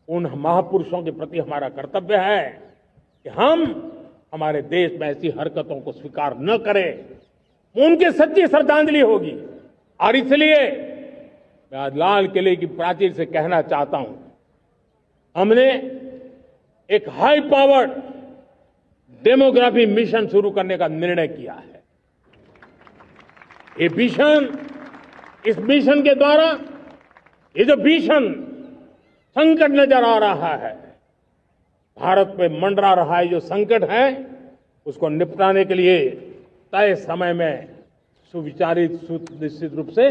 उन महापुरुषों के प्रति हमारा कर्तव्य है कि हम हमारे देश में ऐसी हरकतों को स्वीकार न करें। उनकी सच्ची श्रद्धांजलि होगी। और इसलिए मैं आज लाल किले की प्राचीर से कहना चाहता हूं, हमने एक हाई पावर्ड डेमोग्राफी मिशन शुरू करने का निर्णय किया है। ये मिशन, इस मिशन के द्वारा ये जो भीषण संकट नजर आ रहा है, भारत पे मंडरा रहा है जो संकट है, उसको निपटाने के लिए तय समय में सुविचारित, सुनिश्चित रूप से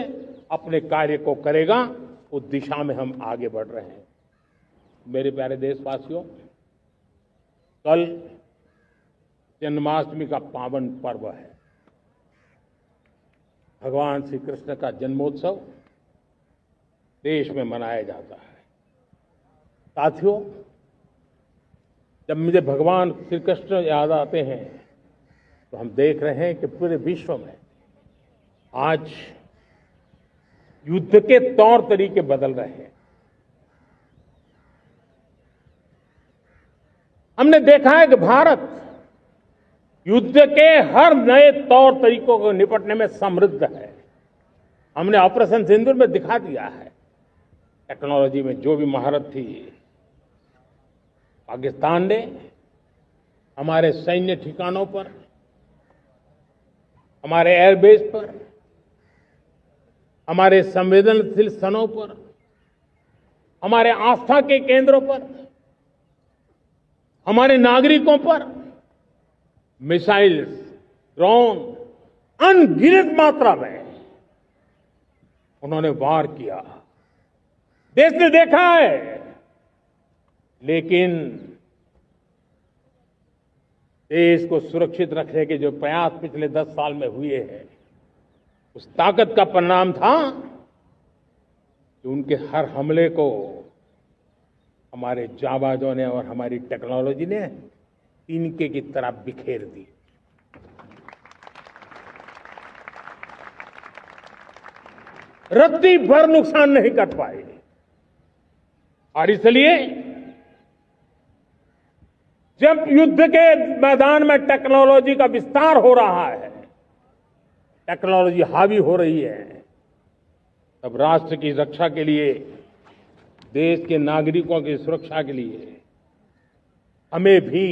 अपने कार्य को करेगा। उस दिशा में हम आगे बढ़ रहे हैं। मेरे प्यारे देशवासियों, कल जन्माष्टमी का पावन पर्व है। भगवान श्री कृष्ण का जन्मोत्सव देश में मनाया जाता है। साथियों, जब मुझे भगवान श्री कृष्ण याद आते हैं तो हम देख रहे हैं कि पूरे विश्व में आज युद्ध के तौर तरीके बदल रहे हैं। हमने देखा है कि भारत युद्ध के हर नए तौर तरीकों को निपटने में समृद्ध है। हमने ऑपरेशन सिंदूर में दिखा दिया है टेक्नोलॉजी में जो भी महारत थी। पाकिस्तान ने हमारे सैन्य ठिकानों पर, हमारे एयरबेस पर, हमारे संवेदनशील स्थानों पर, हमारे आस्था के केंद्रों पर, हमारे नागरिकों पर मिसाइल्स, ड्रोन अनगिनत मात्रा में उन्होंने वार किया। देश ने देखा है, लेकिन देश को सुरक्षित रखने के जो प्रयास पिछले 10 साल में हुए हैं, उस ताकत का परिणाम था कि उनके हर हमले को हमारे जाबाजों ने और हमारी टेक्नोलॉजी ने तिनके की तरह बिखेर दी। रत्ती भर नुकसान नहीं कर पाए। और इसलिए जब युद्ध के मैदान में टेक्नोलॉजी का विस्तार हो रहा है, टेक्नोलॉजी हावी हो रही है, तब राष्ट्र की रक्षा के लिए, देश के नागरिकों की सुरक्षा के लिए हमें भी,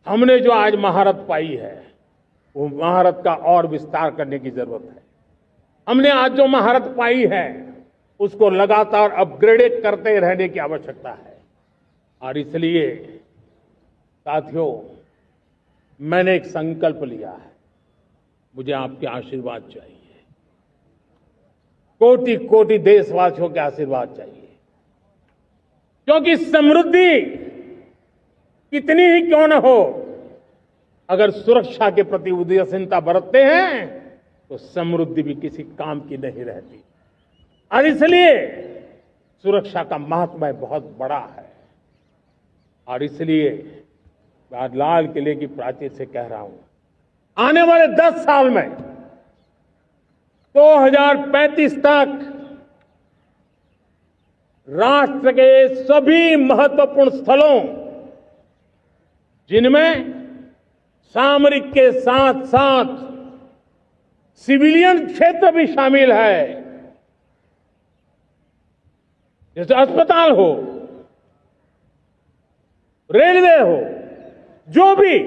हमने जो आज महारत पाई है वो महारत का और विस्तार करने की जरूरत है। हमने आज जो महारत पाई है उसको लगातार अपग्रेड करते रहने की आवश्यकता है। और इसलिए साथियों, मैंने एक संकल्प लिया है, मुझे आपके आशीर्वाद चाहिए, कोटि कोटि देशवासियों के आशीर्वाद चाहिए, क्योंकि समृद्धि कितनी ही क्यों न हो, अगर सुरक्षा के प्रति उदासीनता बरतते हैं तो समृद्धि भी किसी काम की नहीं रहती। और इसलिए सुरक्षा का महत्व बहुत बड़ा है। और इसलिए मैं आज लाल किले की प्राचीर से कह रहा हूं, आने वाले 10 साल में 2035 तक राष्ट्र के सभी महत्वपूर्ण स्थलों, जिनमें सामरिक के साथ साथ सिविलियन क्षेत्र भी शामिल है, जैसे अस्पताल हो, रेलवे हो, जो भी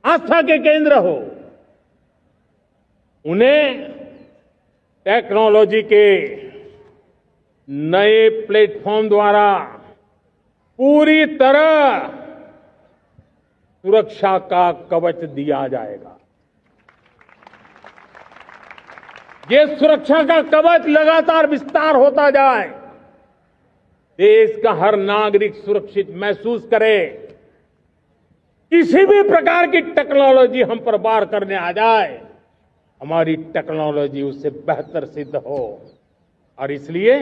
आस्था के केंद्र हो, उन्हें टेक्नोलॉजी के नए प्लेटफॉर्म द्वारा पूरी तरह सुरक्षा का कवच दिया जाएगा। ये सुरक्षा का कवच लगातार विस्तार होता जाए, देश का हर नागरिक सुरक्षित महसूस करे। किसी भी प्रकार की टेक्नोलॉजी हम पर वार करने आ जाए, हमारी टेक्नोलॉजी उससे बेहतर सिद्ध हो। और इसलिए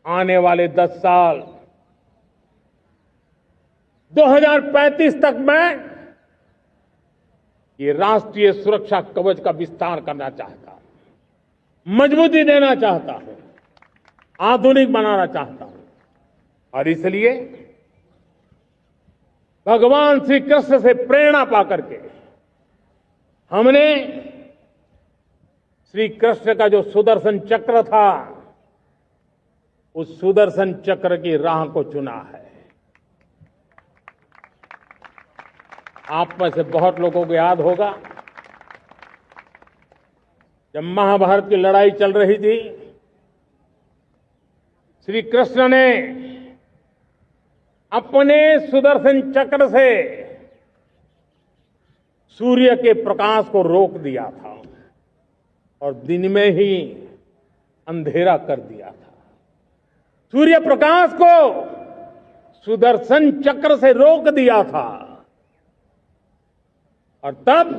आने वाले 10 साल 2035 तक मैं ये राष्ट्रीय सुरक्षा कवच का विस्तार करना चाहता हूं, मजबूती देना चाहता हूं, आधुनिक बनाना चाहता हूं। और इसलिए भगवान श्री कृष्ण से प्रेरणा पाकर के हमने श्री कृष्ण का जो सुदर्शन चक्र था, उस सुदर्शन चक्र की राह को चुना है। आप में से बहुत लोगों को याद होगा, जब महाभारत की लड़ाई चल रही थी, श्री कृष्ण ने अपने सुदर्शन चक्र से सूर्य के प्रकाश को रोक दिया था और दिन में ही अंधेरा कर दिया था। सूर्य प्रकाश को सुदर्शन चक्र से रोक दिया था। और तब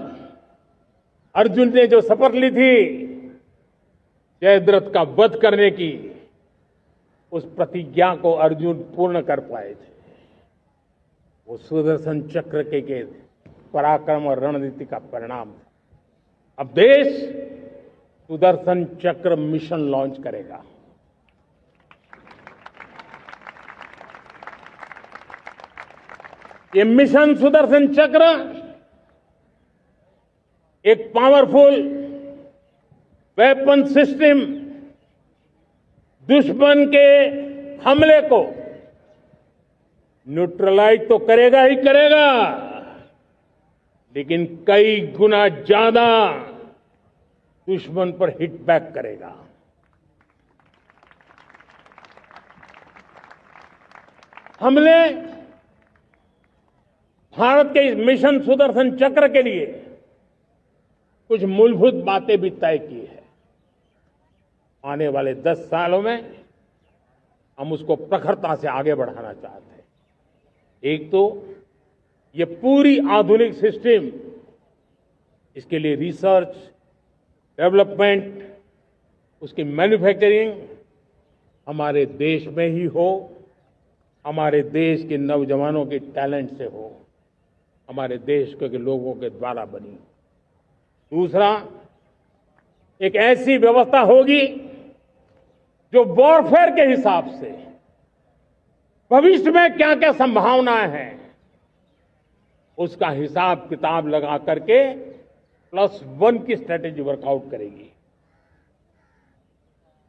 अर्जुन ने जो शपथ ली थी जयद्रथ का वध करने की, उस प्रतिज्ञा को अर्जुन पूर्ण कर पाए थे। वो सुदर्शन चक्र के पराक्रम और रणनीति का परिणाम था। अब देश सुदर्शन चक्र मिशन लॉन्च करेगा। ये मिशन सुदर्शन चक्र एक पावरफुल वेपन सिस्टम दुश्मन के हमले को न्यूट्रलाइज तो करेगा ही करेगा, लेकिन कई गुना ज्यादा दुश्मन पर हिट बैक करेगा। हमने भारत के इस मिशन सुदर्शन चक्र के लिए कुछ मूलभूत बातें भी तय की है। आने वाले 10 सालों में हम उसको प्रखरता से आगे बढ़ाना चाहते हैं। एक तो ये पूरी आधुनिक सिस्टम, इसके लिए रिसर्च, डेवलपमेंट, उसकी मैन्युफैक्चरिंग हमारे देश में ही हो, हमारे देश के नौजवानों के टैलेंट से हो, हमारे देश के लोगों के द्वारा बनी। दूसरा, एक ऐसी व्यवस्था होगी जो वॉरफेयर के हिसाब से भविष्य में क्या क्या संभावनाएं हैं उसका हिसाब किताब लगा करके +1 की स्ट्रेटेजी वर्कआउट करेगी।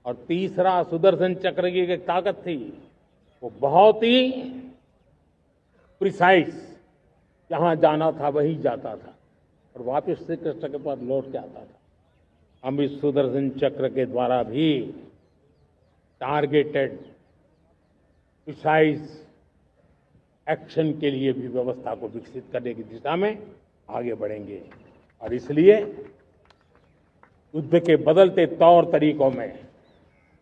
और तीसरा, सुदर्शन चक्र की एक ताकत थी, वो बहुत ही प्रिसाइज, जहां जाना था वहीं जाता था और वापस श्री कृष्ण के पास लौट के आता था। हम इस सुदर्शन चक्र के द्वारा भी टारगेटेड प्रिसाइज एक्शन के लिए भी व्यवस्था को विकसित करने की दिशा में आगे बढ़ेंगे। और इसलिए युद्ध के बदलते तौर तरीकों में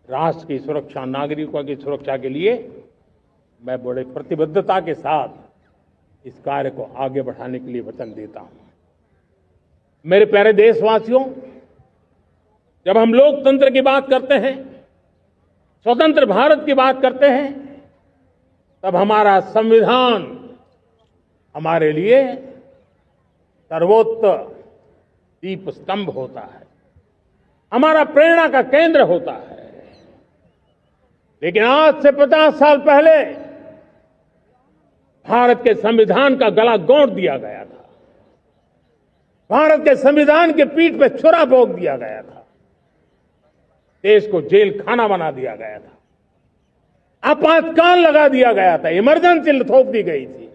राष्ट्र की सुरक्षा, नागरिकों की सुरक्षा के लिए मैं बड़े प्रतिबद्धता के साथ इस कार्य को आगे बढ़ाने के लिए वचन देता हूं। मेरे प्यारे देशवासियों, जब हम लोकतंत्र की बात करते हैं, स्वतंत्र भारत की बात करते हैं, तब हमारा संविधान हमारे लिए सर्वोच्च दीप स्तंभ होता है, हमारा प्रेरणा का केंद्र होता है। लेकिन आज से 50 साल पहले भारत के संविधान का गला घोंट दिया गया था, भारत के संविधान के पीठ पे छुरा भोंक दिया गया था, देश को जेल खाना बना दिया गया था, आपातकाल लगा दिया गया था, इमरजेंसी थोप दी गई थी।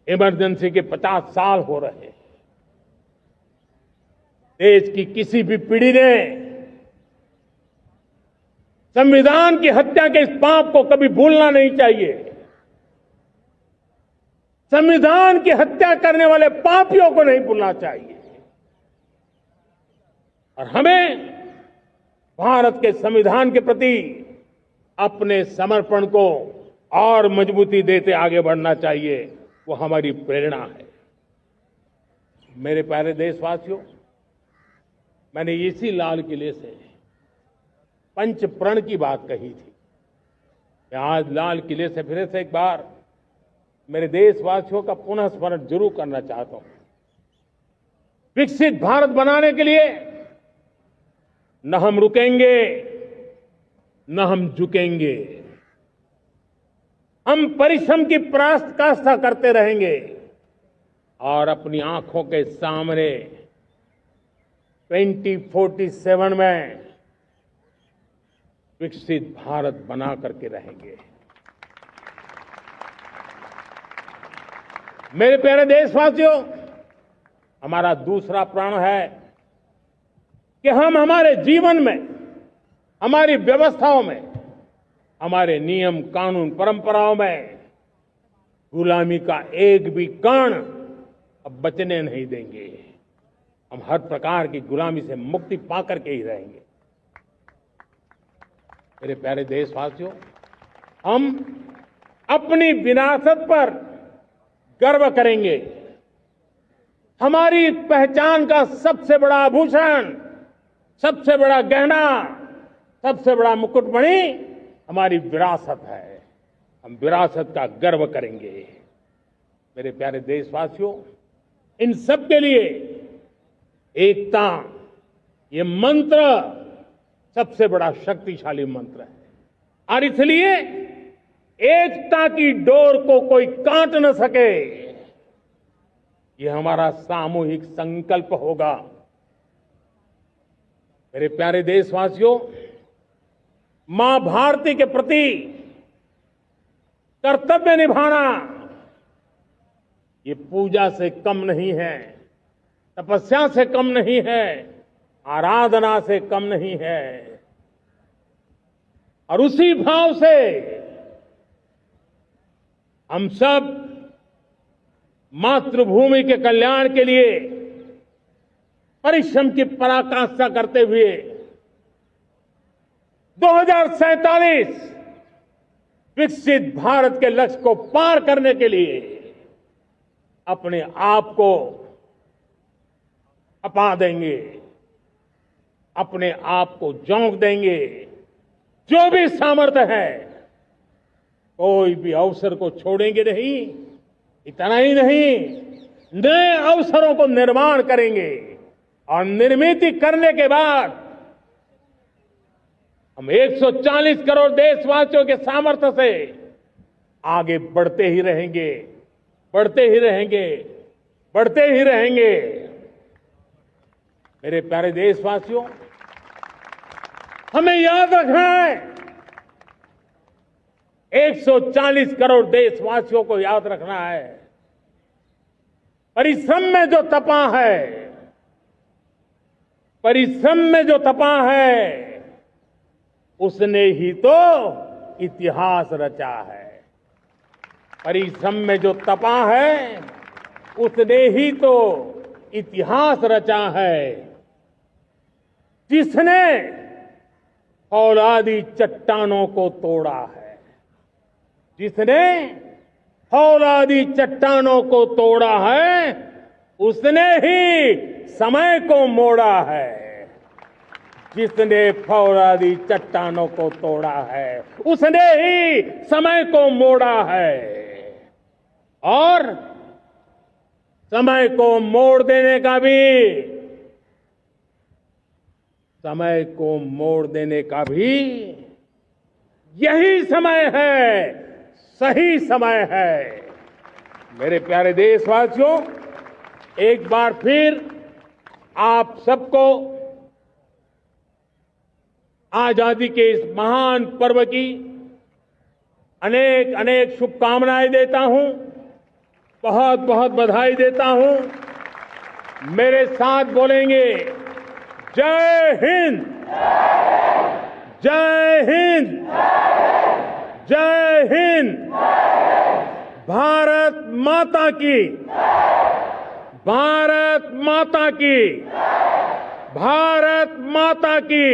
इमरजेंसी के 50 साल हो रहे। देश की किसी भी पीढ़ी ने संविधान की हत्या के इस पाप को कभी भूलना नहीं चाहिए। संविधान की हत्या करने वाले पापियों को नहीं भूलना चाहिए। और हमें भारत के संविधान के प्रति अपने समर्पण को और मजबूती देते आगे बढ़ना चाहिए। वो हमारी प्रेरणा है। मेरे प्यारे देशवासियों, मैंने इसी लाल किले से पंच प्रण की बात कही थी। मैं आज लाल किले से फिर से एक बार मेरे देशवासियों का पुनः स्मरण जरूर करना चाहता हूं। विकसित भारत बनाने के लिए न हम रुकेंगे, न हम झुकेंगे। हम परिश्रम की पराकाष्ठा करते रहेंगे और अपनी आंखों के सामने 2047 में विकसित भारत बना करके रहेंगे। मेरे प्यारे देशवासियों, हमारा दूसरा प्रण है कि हम हमारे जीवन में, हमारी व्यवस्थाओं में, हमारे नियम कानून परंपराओं में गुलामी का एक भी कण अब बचने नहीं देंगे। हम हर प्रकार की गुलामी से मुक्ति पाकर के ही रहेंगे। मेरे प्यारे देशवासियों, हम अपनी विरासत पर गर्व करेंगे। हमारी पहचान का सबसे बड़ा आभूषण, सबसे बड़ा गहना, सबसे बड़ा मुकुटमणि हमारी विरासत है। हम विरासत का गर्व करेंगे। मेरे प्यारे देशवासियों, इन सब के लिए एकता, ये मंत्र सबसे बड़ा शक्तिशाली मंत्र है और इसलिए एकता की डोर को कोई काट न सके, ये हमारा सामूहिक संकल्प होगा। मेरे प्यारे देशवासियों, मां भारती के प्रति कर्तव्य निभाना ये पूजा से कम नहीं है, तपस्या से कम नहीं है, आराधना से कम नहीं है। और उसी भाव से हम सब मातृभूमि के कल्याण के लिए परिश्रम की पराकाष्ठा करते हुए 2047 विकसित भारत के लक्ष्य को पार करने के लिए अपने आप को अपा देंगे, अपने आप को झोंक देंगे। जो भी सामर्थ्य है, कोई भी अवसर को छोड़ेंगे नहीं। इतना ही नहीं, नए अवसरों को निर्माण करेंगे और निर्मित करने के बाद हम 140 करोड़ देशवासियों के सामर्थ्य से आगे बढ़ते ही रहेंगे, बढ़ते ही रहेंगे, बढ़ते ही रहेंगे। मेरे प्यारे देशवासियों, हमें याद रखना है, 140 करोड़ देशवासियों को याद रखना है, परिश्रम में जो तपा है, परिश्रम में जो तपा है, उसने ही तो इतिहास रचा है। परिश्रम में जो तपा है, उसने ही तो इतिहास रचा है। जिसने फौलादी चट्टानों को तोड़ा है, जिसने फौलादी चट्टानों को तोड़ा है, उसने ही समय को मोड़ा है। जिसने फौलादी चट्टानों को तोड़ा है, उसने ही समय को मोड़ा है। और समय को मोड़ देने का भी, समय को मोड़ देने का भी यही समय है, सही समय है। मेरे प्यारे देशवासियों, एक बार फिर आप सबको आजादी के इस महान पर्व की अनेक अनेक शुभकामनाएं देता हूं, बहुत बहुत बधाई देता हूं। मेरे साथ बोलेंगे, जय हिंद, जय हिंद, जय हिंद। भारत माता की, भारत माता की, भारत माता की।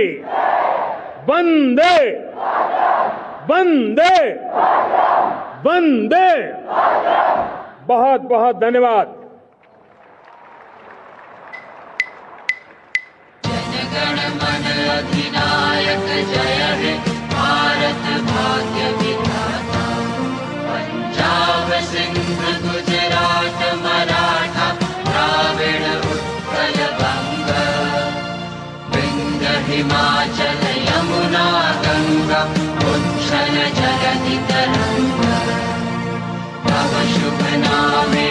वंदे, वंदे, वंदे। बहुत बहुत धन्यवाद। जनगण मन अधिनायक जय हे भारत भाग्य विधाता। पंजाब सिंध गुजरात मराठा द्राविड़ उत्कल बंग। विंध्य हिमाचल यमुना गंगा उच्छल जगति तरंग। तव शुभ नामे